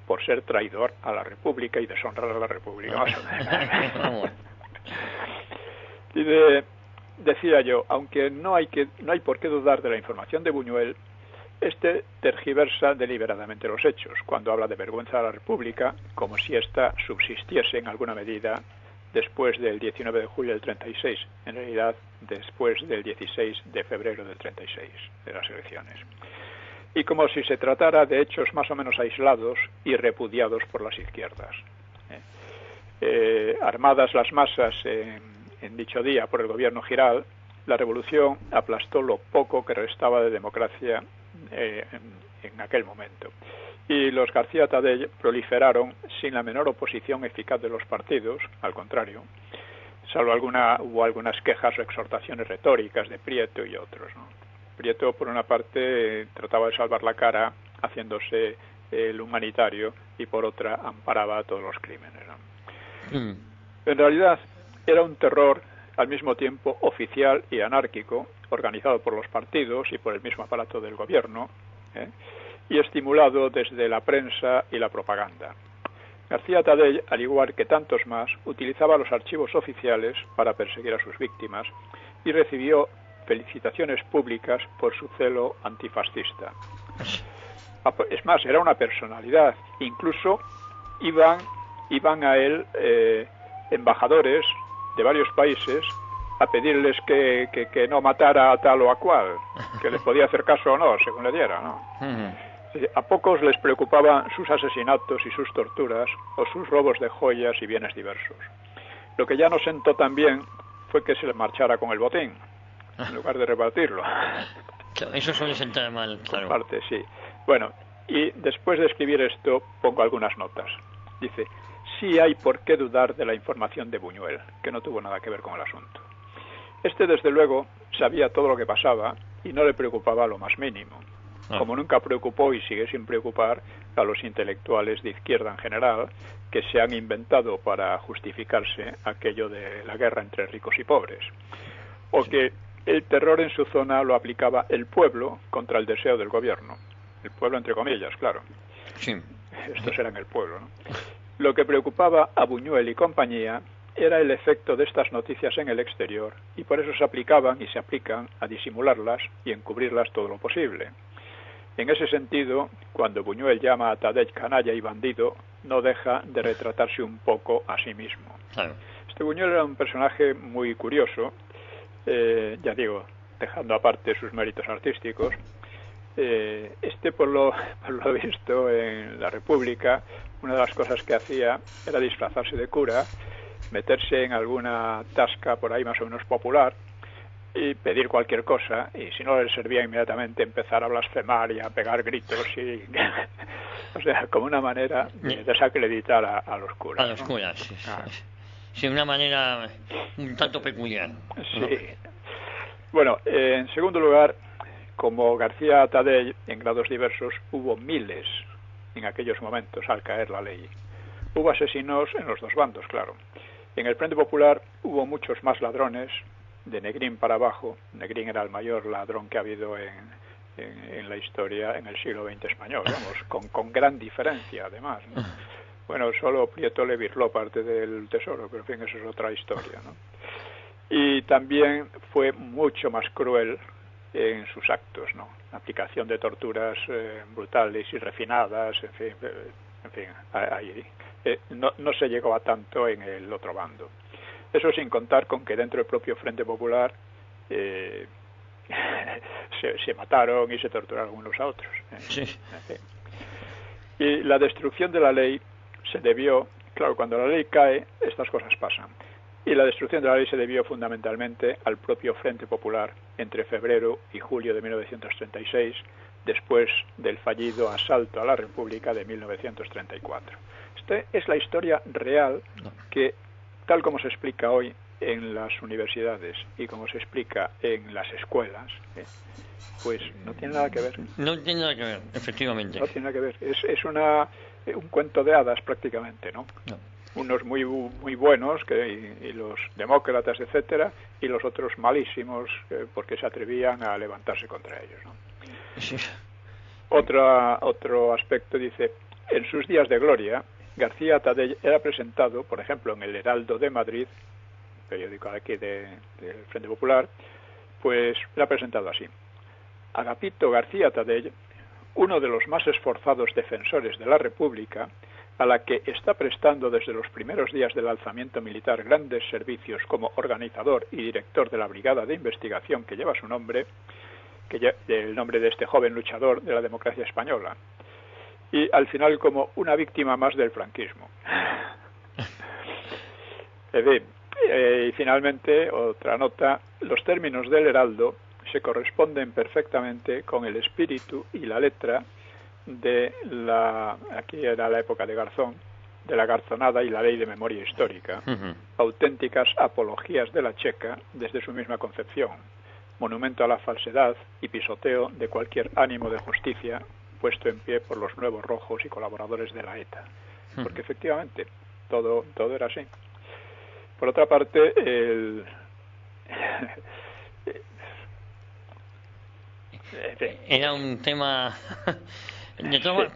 Speaker 3: por ser traidor a la República y deshonrar a la República. Decía yo, aunque no hay por qué dudar de la información de Buñuel, este tergiversa deliberadamente los hechos cuando habla de vergüenza de la República, como si ésta subsistiese en alguna medida después del 19 de julio del 36, en realidad después del 16 de febrero del 36, de las elecciones. Y como si se tratara de hechos más o menos aislados y repudiados por las izquierdas. Armadas las masas en dicho día por el gobierno Giral, la revolución aplastó lo poco que restaba de democracia en aquel momento. Y los García Tadell proliferaron sin la menor oposición eficaz de los partidos, al contrario, salvo hubo algunas quejas o exhortaciones retóricas de Prieto y otros, ¿no? Prieto, por una parte, trataba de salvar la cara haciéndose el humanitario y por otra amparaba todos los crímenes, ¿no? En realidad era un terror al mismo tiempo oficial y anárquico, organizado por los partidos y por el mismo aparato del gobierno, y estimulado desde la prensa y la propaganda. García Tadell, al igual que tantos más, utilizaba los archivos oficiales para perseguir a sus víctimas y recibió felicitaciones públicas por su celo antifascista. Es más, era una personalidad. Incluso iban a él embajadores de varios países a pedirles que no matara a tal o a cual, que les podía hacer caso o no, según le diera, ¿no? A pocos les preocupaban sus asesinatos y sus torturas o sus robos de joyas y bienes diversos. Lo que ya no sentó tan bien fue que se le marchara con el botín, en lugar de repartirlo.
Speaker 2: Eso suele sentar mal, claro.
Speaker 3: Por parte, sí. Bueno, y después de escribir esto, pongo algunas notas. Dice, sí hay por qué dudar de la información de Buñuel, que no tuvo nada que ver con el asunto. Desde luego, sabía todo lo que pasaba y no le preocupaba lo más mínimo. Como nunca preocupó y sigue sin preocupar a los intelectuales de izquierda en general, que se han inventado para justificarse aquello de la guerra entre ricos y pobres. O que el terror en su zona lo aplicaba el pueblo contra el deseo del gobierno. El pueblo entre comillas, claro.
Speaker 2: Sí.
Speaker 3: Estos eran el pueblo, ¿no? Lo que preocupaba a Buñuel y compañía era el efecto de estas noticias en el exterior y por eso se aplicaban y se aplican a disimularlas y encubrirlas todo lo posible. En ese sentido, cuando Buñuel llama a Tadell canalla y bandido, no deja de retratarse un poco a sí mismo.
Speaker 2: Claro.
Speaker 3: Este Buñuel era un personaje muy curioso, ya digo, dejando aparte sus méritos artísticos. Por lo visto, en la República, una de las cosas que hacía era disfrazarse de cura, meterse en alguna tasca por ahí más o menos popular y pedir cualquier cosa, y si no le servía, inmediatamente empezar a blasfemar y a pegar gritos y o sea, como una manera de desacreditar a los curas.
Speaker 2: A los curas, sí.
Speaker 3: Ah.
Speaker 2: Sí, una manera un tanto peculiar.
Speaker 3: Sí.
Speaker 2: ¿No?
Speaker 3: Bueno, en segundo lugar, como García Tadell, en grados diversos, hubo miles en aquellos momentos al caer la ley. Hubo asesinos en los dos bandos, claro. En el Frente Popular hubo muchos más ladrones, de Negrín para abajo. Negrín era el mayor ladrón que ha habido en la historia en el siglo XX español, vamos, con gran diferencia, además, ¿no? Bueno, solo Prieto le birló parte del tesoro, pero en fin, eso es otra historia, ¿no? Y también fue mucho más cruel en sus actos, ¿no? La aplicación de torturas brutales y refinadas, en fin, ahí no se llegó a tanto en el otro bando. Eso sin contar con que dentro del propio Frente Popular se mataron y se torturaron unos a otros.
Speaker 2: Sí.
Speaker 3: Y la destrucción de la ley se debió, claro, cuando la ley cae, estas cosas pasan. Y la destrucción de la ley se debió fundamentalmente al propio Frente Popular entre febrero y julio de 1936, después del fallido asalto a la República de 1934. Esta es la historia real que, tal como se explica hoy en las universidades y como se explica en las escuelas, pues no tiene nada que ver.
Speaker 2: No tiene nada que ver, efectivamente.
Speaker 3: No tiene nada que ver. Es un cuento de hadas prácticamente, ¿no? Unos muy buenos, y los demócratas, etcétera, y los otros malísimos, porque se atrevían a levantarse contra ellos, ¿no?
Speaker 2: Sí.
Speaker 3: Otro aspecto dice, en sus días de gloria, García Tadell era presentado, por ejemplo, en el Heraldo de Madrid, periódico aquí del Frente Popular, pues era presentado así: Agapito García Tadell, uno de los más esforzados defensores de la República, a la que está prestando desde los primeros días del alzamiento militar grandes servicios como organizador y director de la brigada de investigación que lleva su nombre, el nombre de este joven luchador de la democracia española, y al final como una víctima más del franquismo. En fin, y finalmente, otra nota: los términos del Heraldo se corresponden perfectamente con el espíritu y la letra de aquí era la época de Garzón, de la Garzonada y la Ley de Memoria Histórica, auténticas apologías de la Checa desde su misma concepción, monumento a la falsedad y pisoteo de cualquier ánimo de justicia puesto en pie por los nuevos rojos y colaboradores de la ETA, porque efectivamente todo era así. Por otra parte,
Speaker 2: era un tema de todo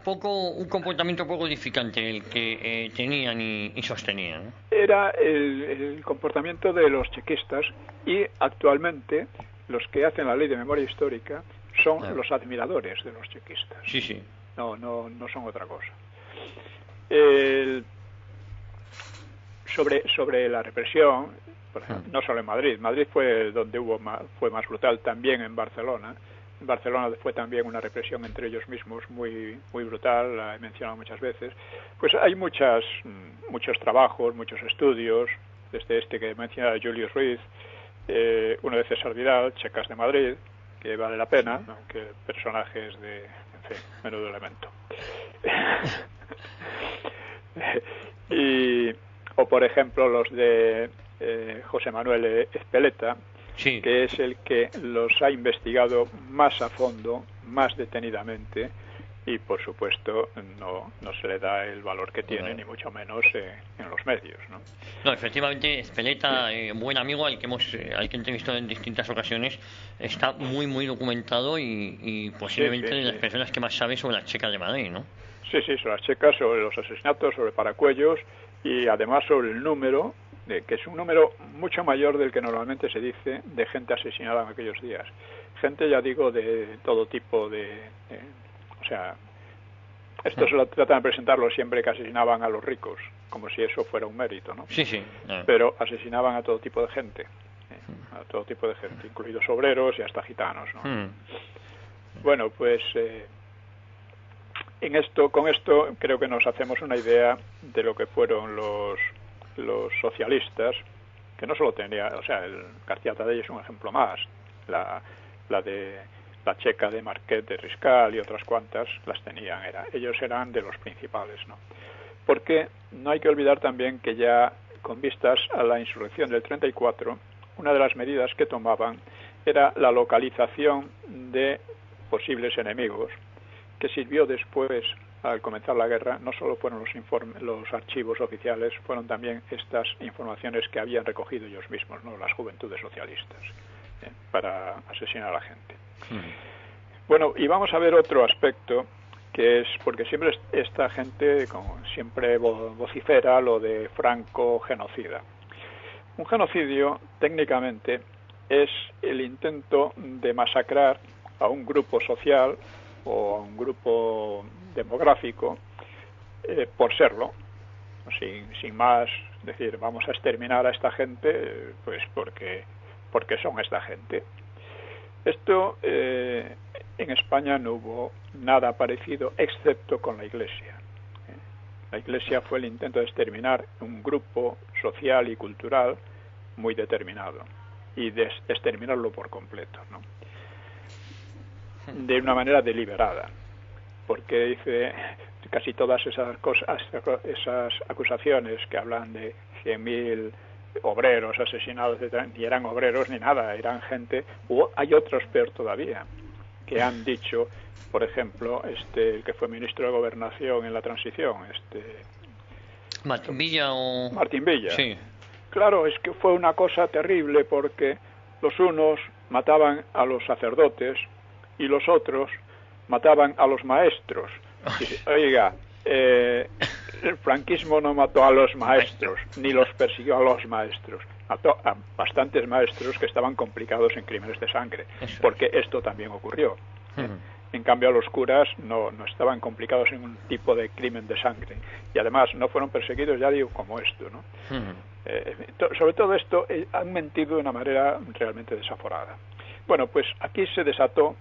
Speaker 2: un comportamiento poco edificante el que tenían y sostenían, ¿no?
Speaker 3: Era el comportamiento de los chequistas, y actualmente los que hacen la Ley de Memoria Histórica son los admiradores de los chequistas.
Speaker 2: Sí.
Speaker 3: No son otra cosa. Sobre la represión, por ejemplo, no solo en Madrid. Madrid fue donde fue más brutal, también en Barcelona. En Barcelona fue también una represión entre ellos mismos muy brutal, la he mencionado muchas veces. Pues hay muchos trabajos, muchos estudios, desde este que menciona Julius Ruiz, uno de César Vidal, Checas de Madrid, que vale la pena, aunque personajes de, en fin, menudo elemento. O por ejemplo los de José Manuel Ezpeleta,
Speaker 2: sí,
Speaker 3: que es el que los ha investigado más a fondo, más detenidamente, y por supuesto no se le da el valor que tiene, ni mucho menos en los medios, ¿no?
Speaker 2: No, efectivamente, Ezpeleta, buen amigo al que he entrevistado en distintas ocasiones, está muy documentado y posiblemente de las personas que más sabe sobre las checas de Madrid, ¿no?
Speaker 3: Sí, sobre las checas, sobre los asesinatos, sobre Paracuellos, y además sobre el número, que es un número mucho mayor del que normalmente se dice, de gente asesinada en aquellos días. Gente, ya digo, de todo tipo o sea, esto se lo tratan de presentarlo siempre que asesinaban a los ricos, como si eso fuera un mérito, ¿no?
Speaker 2: Sí.
Speaker 3: Pero asesinaban a todo tipo de gente, incluidos obreros y hasta gitanos, ¿no? Bueno, pues con esto creo que nos hacemos una idea de lo que fueron los socialistas, que no solo tenía, o sea, el García Tadei es un ejemplo más, la checa de Marquet de Riscal y otras cuantas las tenían, ellos eran de los principales, ¿no? Porque no hay que olvidar también que ya con vistas a la insurrección del 34, una de las medidas que tomaban era la localización de posibles enemigos, que sirvió después, al comenzar la guerra, no solo fueron los archivos oficiales, fueron también estas informaciones que habían recogido ellos mismos, ¿no? Las juventudes socialistas, para asesinar a la gente. Bueno, y vamos a ver otro aspecto, que es, porque siempre esta gente siempre vocifera lo de Franco genocida. Un genocidio, técnicamente, es el intento de masacrar a un grupo social o a un grupo demográfico por serlo, sin más, es decir, vamos a exterminar a esta gente pues porque son esta gente. Esto en España no hubo nada parecido excepto con la Iglesia. La Iglesia fue el intento de exterminar un grupo social y cultural muy determinado y de exterminarlo por completo, ¿no? De una manera deliberada, porque dice casi todas esas cosas, esas acusaciones que hablan de 100.000 obreros asesinados, ni eran obreros ni nada, eran gente. Hay otros peor todavía que han dicho, por ejemplo, el que fue ministro de Gobernación en la transición,
Speaker 2: Martín Villa
Speaker 3: Martín Villa.
Speaker 2: Sí.
Speaker 3: Claro, es que fue una cosa terrible porque los unos mataban a los sacerdotes y los otros mataban a los maestros. Oiga, el franquismo no mató a los maestros, ni los persiguió a los maestros. Mató a bastantes maestros que estaban complicados en crímenes de sangre, porque esto también ocurrió. En cambio, los curas no estaban complicados en un tipo de crimen de sangre. Y además no fueron perseguidos, ya digo, como esto, ¿no? Sobre todo esto, han mentido de una manera realmente desaforada. Bueno, pues aquí se desató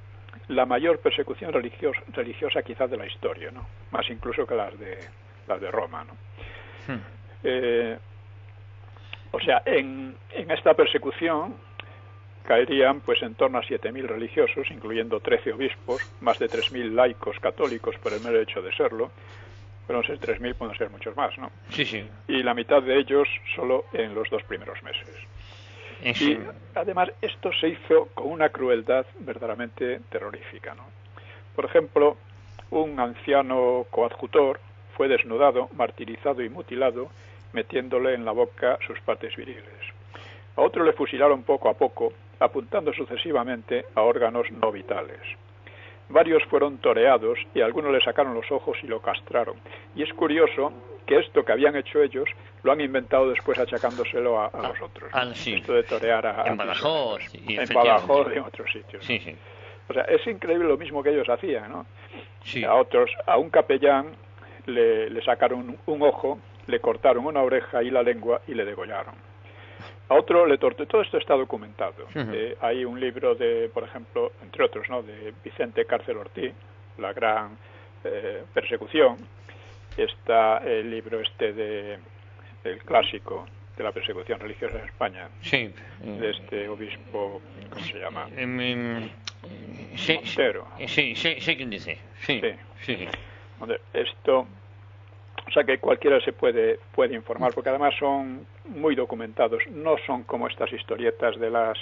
Speaker 3: la mayor persecución religiosa quizás de la historia, ¿no? Más incluso que las de Roma, ¿no? O sea, en esta persecución caerían pues en torno a 7.000 religiosos, incluyendo 13 obispos, más de 3.000 laicos católicos por el mero hecho de serlo. Bueno, 3.000 pueden ser muchos más, ¿no?
Speaker 2: Sí, sí.
Speaker 3: Y la mitad de ellos solo en los 2 primeros meses. Y además esto se hizo con una crueldad verdaderamente terrorífica, ¿no? Por ejemplo, un anciano coadjutor fue desnudado, martirizado y mutilado, metiéndole en la boca sus partes viriles. A otro le fusilaron poco a poco, apuntando sucesivamente a órganos no vitales. Varios fueron toreados y a algunos le sacaron los ojos y lo castraron. Y es curioso que esto que habían hecho ellos lo han inventado después achacándoselo a los otros.
Speaker 2: Sí.
Speaker 3: Esto de torear
Speaker 2: en Badajoz
Speaker 3: y en Badajoz y en otros sitios.
Speaker 2: Sí, sí.
Speaker 3: O sea, es increíble lo mismo que ellos hacían, ¿no?
Speaker 2: Sí.
Speaker 3: A un capellán le sacaron un ojo, le cortaron una oreja y la lengua y le degollaron. A otro le torturaron. Todo esto está documentado. Hay un libro por ejemplo, entre otros, ¿no?, de Vicente Cárcel Ortiz, La gran persecución. Está el libro el clásico de la persecución religiosa en España,
Speaker 2: sí,
Speaker 3: de este obispo, ¿cómo se llama?
Speaker 2: Montero. Sí, sé quién dice. Sí.
Speaker 3: Esto, o sea que cualquiera se puede informar, porque además son muy documentados, no son como estas historietas de las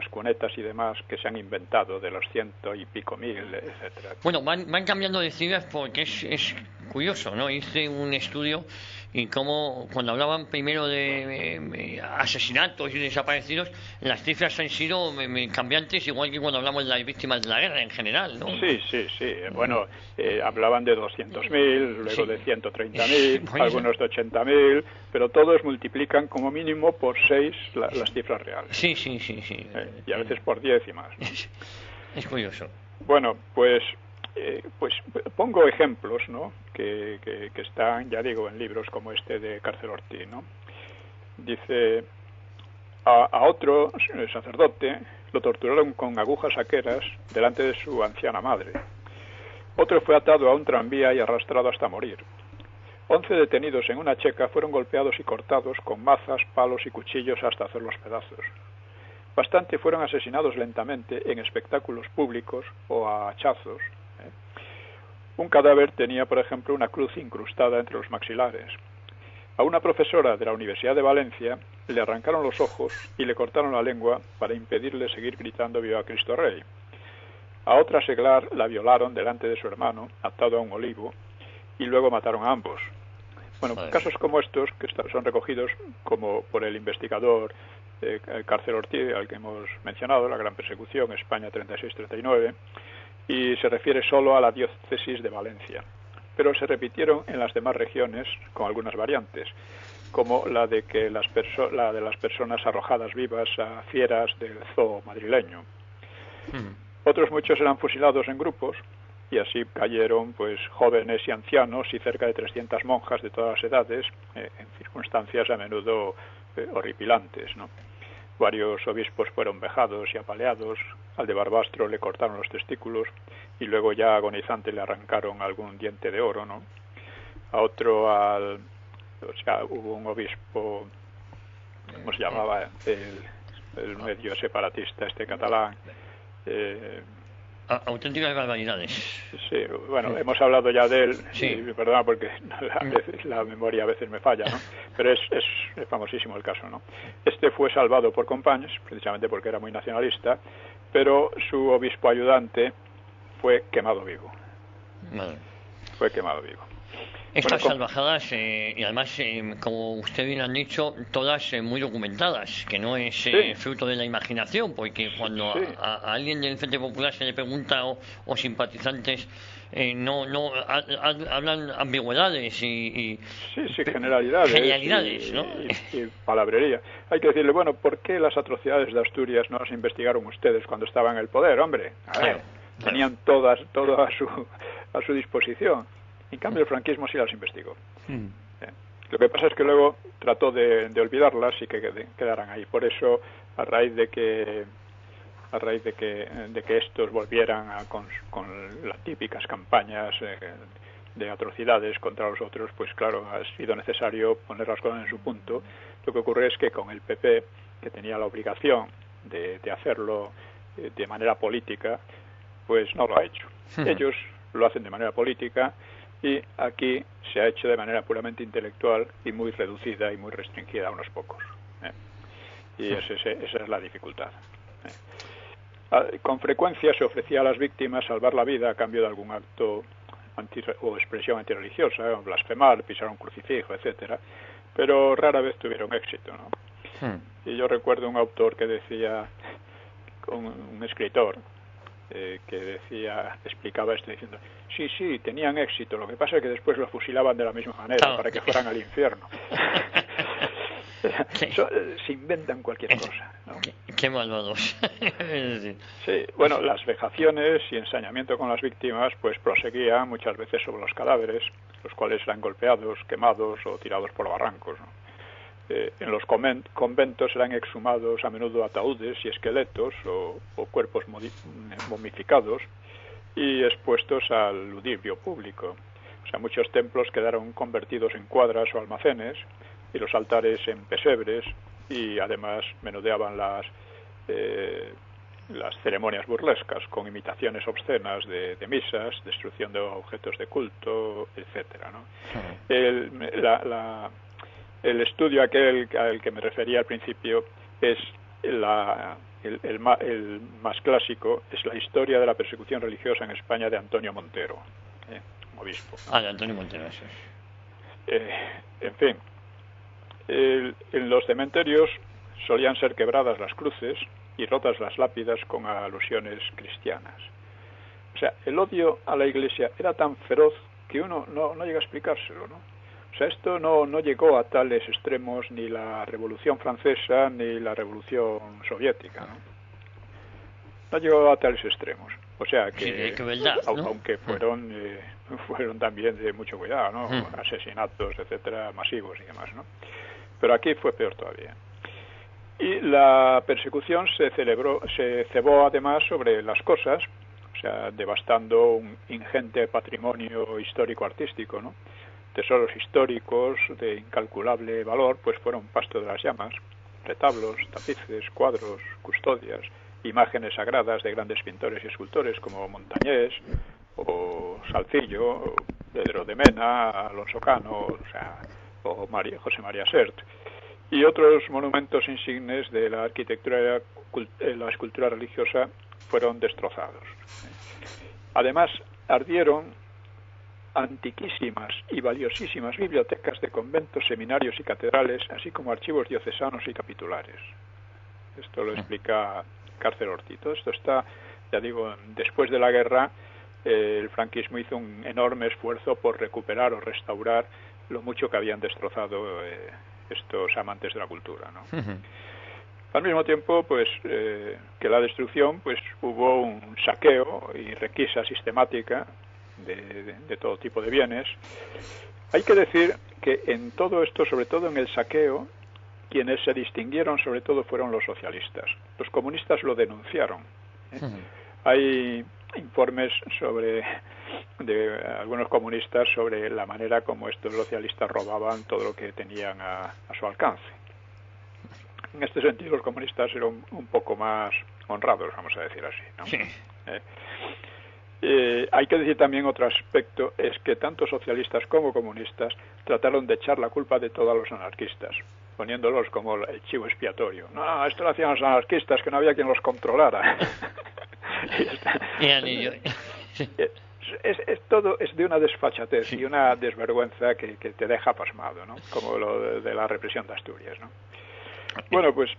Speaker 3: cunetas y demás que se han inventado, de los 100 y pico mil, etcétera.
Speaker 2: Bueno, van cambiando de cifras porque es curioso, ¿no? Hice un estudio y como cuando hablaban primero de asesinatos y desaparecidos, las cifras han sido cambiantes, igual que cuando hablamos de las víctimas de la guerra en general, ¿no?
Speaker 3: Sí. Bueno, hablaban de 200.000, luego de 130.000, algunos de 80.000, pero todos multiplican como mínimo por 6 las cifras reales.
Speaker 2: Sí.
Speaker 3: Y a veces por 10 y más, ¿no?
Speaker 2: Es curioso.
Speaker 3: Bueno, pues pongo ejemplos, ¿no?, que están, ya digo, en libros como este de Cárcel Ortiz, ¿no? Dice, a otro sacerdote lo torturaron con agujas saqueras delante de su anciana madre. Otro fue atado a un tranvía y arrastrado hasta morir. 11 detenidos en una checa fueron golpeados y cortados con mazas, palos y cuchillos hasta hacerlos pedazos. Bastante fueron asesinados lentamente en espectáculos públicos o a hachazos. Un cadáver tenía, por ejemplo, una cruz incrustada entre los maxilares. A una profesora de la Universidad de Valencia le arrancaron los ojos y le cortaron la lengua para impedirle seguir gritando «Viva Cristo Rey». A otra seglar la violaron delante de su hermano, atado a un olivo, y luego mataron a ambos. Bueno, casos como estos, que son recogidos como por el investigador Cárcel Ortiz, al que hemos mencionado, la gran persecución, España 36-39, y se refiere solo a la diócesis de Valencia, pero se repitieron en las demás regiones con algunas variantes, como la de las personas arrojadas vivas a fieras del zoo madrileño. Otros muchos eran fusilados en grupos, y así cayeron pues jóvenes y ancianos y cerca de 300 monjas de todas las edades, en circunstancias a menudo horripilantes, ¿no? Varios obispos fueron vejados y apaleados, al de Barbastro le cortaron los testículos y luego ya agonizante le arrancaron algún diente de oro, ¿no? A otro, hubo un obispo, ¿cómo se llamaba? El medio separatista catalán.
Speaker 2: Auténticas barbaridades.
Speaker 3: Sí, bueno, hemos hablado ya de él,
Speaker 2: sí.
Speaker 3: Y perdona porque la memoria a veces me falla, ¿no? Pero es famosísimo el caso, ¿no? Este fue salvado por Companys, precisamente porque era muy nacionalista, pero su obispo ayudante fue quemado vivo.
Speaker 2: Vale.
Speaker 3: Fue quemado vivo.
Speaker 2: Estas salvajadas, y además, como usted bien han dicho, todas muy documentadas, que no es fruto de la imaginación, porque cuando a alguien del Frente Popular se le pregunta o simpatizantes, hablan ambigüedades y generalidades, ¿no?
Speaker 3: Y palabrería. Hay que decirle, bueno, ¿por qué las atrocidades de Asturias no las investigaron ustedes cuando estaban en el poder, hombre? A ver, tenían todo a su disposición. En cambio, el franquismo sí las investigó. Lo que pasa es que luego trató de olvidarlas y que quedaran ahí. Por eso, a raíz de que estos volvieran con las típicas campañas de atrocidades contra los otros, pues claro, ha sido necesario poner las cosas en su punto. Lo que ocurre es que con el PP, que tenía la obligación de hacerlo de manera política, pues no lo ha hecho. Ellos lo hacen de manera política, y aquí se ha hecho de manera puramente intelectual y muy reducida y muy restringida a unos pocos. Y esa es la dificultad. Con frecuencia se ofrecía a las víctimas salvar la vida a cambio de algún acto o expresión antirreligiosa, blasfemar, pisar un crucifijo, etcétera, pero rara vez tuvieron éxito, ¿no? Y yo recuerdo un autor que decía, un escritor, que explicaba esto diciendo, sí, tenían éxito, lo que pasa es que después los fusilaban de la misma manera para que fueran al infierno. Se inventan cualquier cosa, ¿no?
Speaker 2: Qué malvados.
Speaker 3: Sí, bueno, las vejaciones y ensañamiento con las víctimas pues proseguían muchas veces sobre los cadáveres, los cuales eran golpeados, quemados o tirados por barrancos, ¿no? En los conventos eran exhumados a menudo ataúdes y esqueletos o cuerpos momificados y expuestos al ludibrio público. O sea, muchos templos quedaron convertidos en cuadras o almacenes y los altares en pesebres, y además menudeaban las ceremonias burlescas con imitaciones obscenas de misas, destrucción de objetos de culto, etcétera, ¿no? El estudio aquel al que me refería al principio es el más clásico, es la historia de la persecución religiosa en España de Antonio Montero, obispo.
Speaker 2: De Antonio Montero, eso es.
Speaker 3: En fin, en los cementerios solían ser quebradas las cruces y rotas las lápidas con alusiones cristianas. O sea, el odio a la Iglesia era tan feroz que uno no llega a explicárselo, ¿no? O sea, esto no llegó a tales extremos ni la Revolución Francesa ni la Revolución Soviética, ¿no? No llegó a tales extremos. O sea que,
Speaker 2: verdad, ¿no?
Speaker 3: Aunque fueron también de mucho cuidado, ¿no? Asesinatos, etcétera, masivos y demás, ¿no? Pero aquí fue peor todavía. Y la persecución se cebó además sobre las cosas. O sea, devastando un ingente patrimonio histórico-artístico, ¿no? Tesoros históricos de incalculable valor, pues fueron pasto de las llamas, retablos, tapices, cuadros, custodias, imágenes sagradas de grandes pintores y escultores como Montañés o Salcillo, o Pedro de Mena, Alonso Cano, o sea, o José María Sert, y otros monumentos insignes de la arquitectura y la escultura religiosa fueron destrozados. Además, ardieron antiquísimas y valiosísimas bibliotecas de conventos, seminarios y catedrales, así como archivos diocesanos y capitulares. Esto lo explica Cárcel Ortiz. Todo esto está, ya digo, después de la guerra, el franquismo hizo un enorme esfuerzo por recuperar o restaurar lo mucho que habían destrozado estos amantes de la cultura, ¿no? Al mismo tiempo, pues, que la destrucción, pues, hubo un saqueo y requisa sistemática de todo tipo de bienes. Hay que decir que en todo esto, sobre todo en el saqueo, quienes se distinguieron sobre todo fueron los socialistas. Los comunistas lo denunciaron. Hay informes de algunos comunistas sobre la manera como estos socialistas robaban todo lo que tenían a su alcance. En este sentido, los comunistas eran un poco más honrados, vamos a decir así, ¿no? Sí. Hay que decir también otro aspecto, es que tanto socialistas como comunistas trataron de echar la culpa de todo a los anarquistas, poniéndolos como el chivo expiatorio. No, esto lo hacían los anarquistas, que no había quien los controlara. Todo es de una desfachatez y una desvergüenza que te deja pasmado, ¿no? Como lo de la represión de Asturias, ¿no? Bueno, pues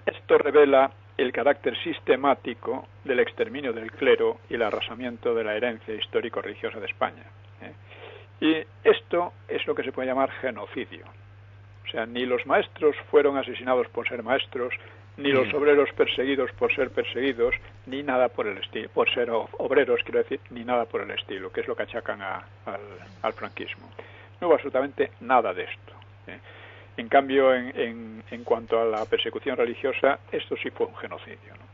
Speaker 3: esto revela el carácter sistemático del exterminio del clero y el arrasamiento de la herencia histórico-religiosa de España. Y esto es lo que se puede llamar genocidio. O sea, ni los maestros fueron asesinados por ser maestros, ni los obreros perseguidos por ser perseguidos, ni nada por el estilo, por ser obreros, quiero decir, ni nada por el estilo, que es lo que achacan al franquismo. No hubo absolutamente nada de esto. En cambio, en cuanto a la persecución religiosa, esto sí fue un genocidio, ¿no?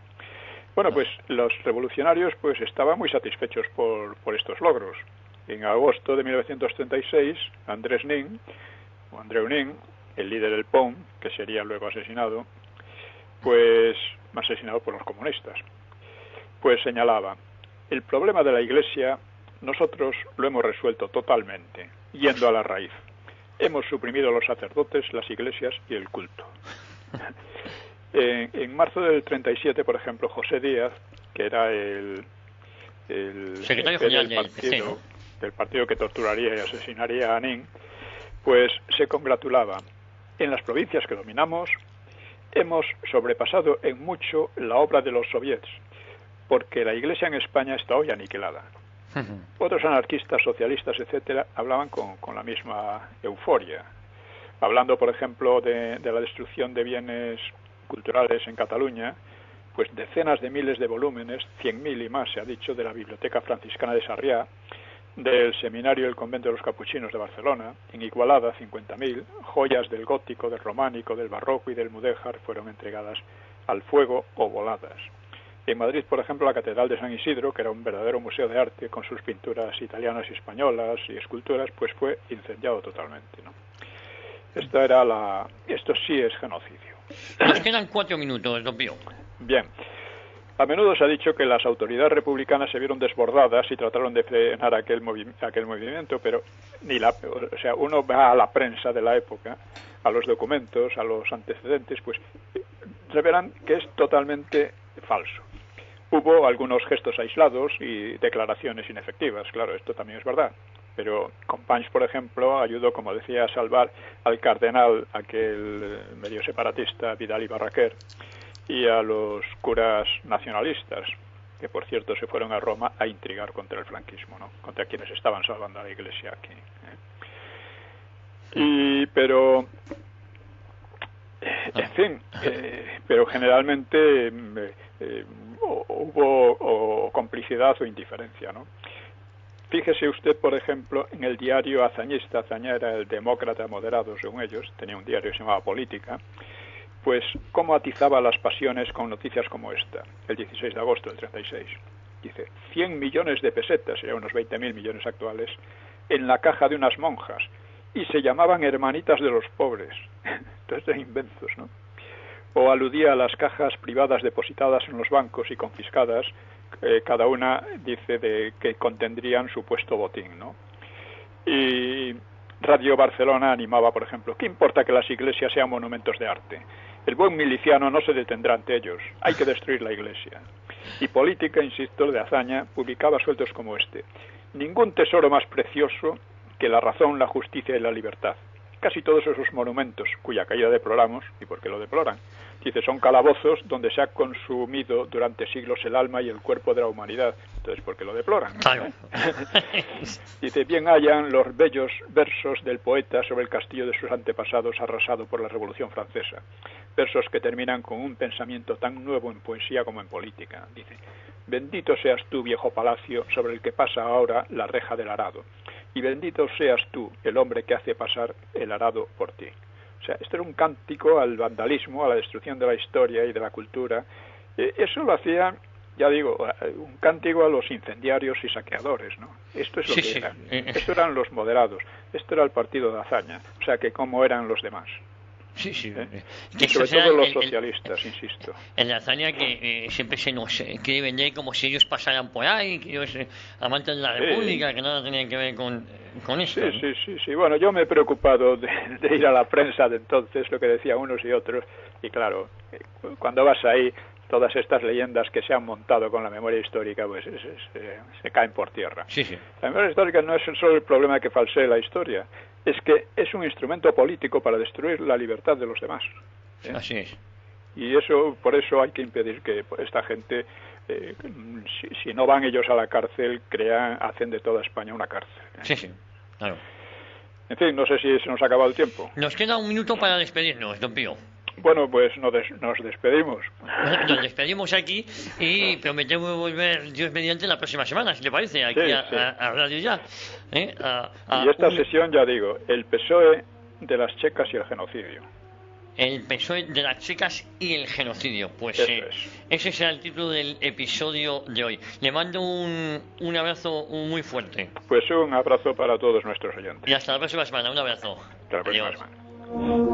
Speaker 3: Bueno, pues los revolucionarios pues estaban muy satisfechos por estos logros. En agosto de 1936, Andreu Nin, el líder del POM, que sería luego asesinado, pues asesinado por los comunistas, pues señalaba: el problema de la Iglesia nosotros lo hemos resuelto totalmente, yendo a la raíz. Hemos suprimido los sacerdotes, las iglesias y el culto. En marzo del 37, por ejemplo, José Díaz, que era el
Speaker 2: secretario general
Speaker 3: del partido que torturaría y asesinaría a Nin, pues se congratulaba: en las provincias que dominamos hemos sobrepasado en mucho la obra de los soviets, porque la Iglesia en España está hoy aniquilada. Otros anarquistas, socialistas, etcétera, hablaban con la misma euforia, hablando, por ejemplo, de la destrucción de bienes culturales en Cataluña, pues decenas de miles de volúmenes, 100.000 y más, se ha dicho, de la Biblioteca Franciscana de Sarriá, del Seminario del Convento de los Capuchinos de Barcelona, en Igualada, 50.000, joyas del gótico, del románico, del barroco y del mudéjar fueron entregadas al fuego o voladas. En Madrid, por ejemplo, la Catedral de San Isidro, que era un verdadero museo de arte con sus pinturas italianas y españolas y esculturas, pues fue incendiado totalmente, ¿no? Esto sí es genocidio.
Speaker 2: Nos quedan 4 minutos, don Pío.
Speaker 3: Bien. A menudo se ha dicho que las autoridades republicanas se vieron desbordadas y trataron de frenar aquel movimiento, pero uno va a la prensa de la época, a los documentos, a los antecedentes, pues revelan que es totalmente falso. Hubo algunos gestos aislados y declaraciones inefectivas, claro, esto también es verdad. Pero Companys, por ejemplo, ayudó, como decía, a salvar al cardenal, aquel medio separatista, Vidal y Barraquer, y a los curas nacionalistas, que por cierto se fueron a Roma a intrigar contra el franquismo, ¿no? Contra quienes estaban salvando a la Iglesia aquí. Pero generalmente hubo complicidad o indiferencia, ¿no? Fíjese usted, por ejemplo, en el diario azañista. Azaña era el demócrata moderado, según ellos, tenía un diario que se llamaba Política, pues cómo atizaba las pasiones con noticias como esta, el 16 de agosto del 36. dice, 100 millones de pesetas, serían unos 20.000 millones actuales, en la caja de unas monjas, y se llamaban hermanitas de los pobres. Entonces, de inventos, ¿no? O aludía a las cajas privadas depositadas en los bancos y confiscadas, cada una dice de que contendrían supuesto botín, ¿no? Y Radio Barcelona animaba, por ejemplo, ¿qué importa que las iglesias sean monumentos de arte? El buen miliciano no se detendrá ante ellos, hay que destruir la iglesia. Y Política, insisto, de Azaña, publicaba sueltos como este: ningún tesoro más precioso que la razón, la justicia y la libertad. Casi todos esos monumentos, cuya caída deploramos, ¿y por qué lo deploran? Dice, son calabozos donde se ha consumido durante siglos el alma y el cuerpo de la humanidad. Entonces, ¿por qué lo deploran?
Speaker 2: Claro.
Speaker 3: Dice, bien hayan los bellos versos del poeta sobre el castillo de sus antepasados arrasado por la Revolución Francesa. Versos que terminan con un pensamiento tan nuevo en poesía como en política. Dice, bendito seas tú, viejo palacio, sobre el que pasa ahora la reja del arado. Y bendito seas tú, el hombre que hace pasar el arado por ti. O sea, esto era un cántico al vandalismo, a la destrucción de la historia y de la cultura. Eso lo hacía, ya digo, un cántico a los incendiarios y saqueadores, ¿no? Esto es lo que eran. Esto eran los moderados. Esto era el partido de Azaña. O sea, que cómo eran los demás.
Speaker 2: Sí, sí.
Speaker 3: Y sobre todo los socialistas, insisto.
Speaker 2: En la Azaña que siempre se nos quiere vender como si ellos pasaran por ahí, que ellos amantes de la República, que nada tenían que ver con esto.
Speaker 3: Sí. Bueno, yo me he preocupado de ir a la prensa de entonces, lo que decían unos y otros, y claro, cuando vas ahí, todas estas leyendas que se han montado con la memoria histórica, pues se caen por tierra.
Speaker 2: Sí.
Speaker 3: La memoria histórica no es solo el problema de que falsee la historia, es que es un instrumento político para destruir la libertad de los demás.
Speaker 2: Así es.
Speaker 3: Y por eso hay que impedir que esta gente, si no van ellos a la cárcel, hacen de toda España una cárcel.
Speaker 2: Sí, claro.
Speaker 3: En fin, no sé si se nos ha acabado el tiempo.
Speaker 2: Nos queda un minuto para despedirnos, don Pío.
Speaker 3: Bueno, pues nos despedimos.
Speaker 2: Nos despedimos aquí y prometemos volver, Dios mediante, la próxima semana, si le parece, aquí a Radio Ya.
Speaker 3: Y esta sesión, ya digo, el PSOE de las checas y el genocidio.
Speaker 2: El PSOE de las checas y el genocidio. Pues ese será el título del episodio de hoy. Le mando un abrazo muy fuerte.
Speaker 3: Pues un abrazo para todos nuestros oyentes.
Speaker 2: Y hasta la próxima semana. Un abrazo.
Speaker 3: Hasta la próxima semana.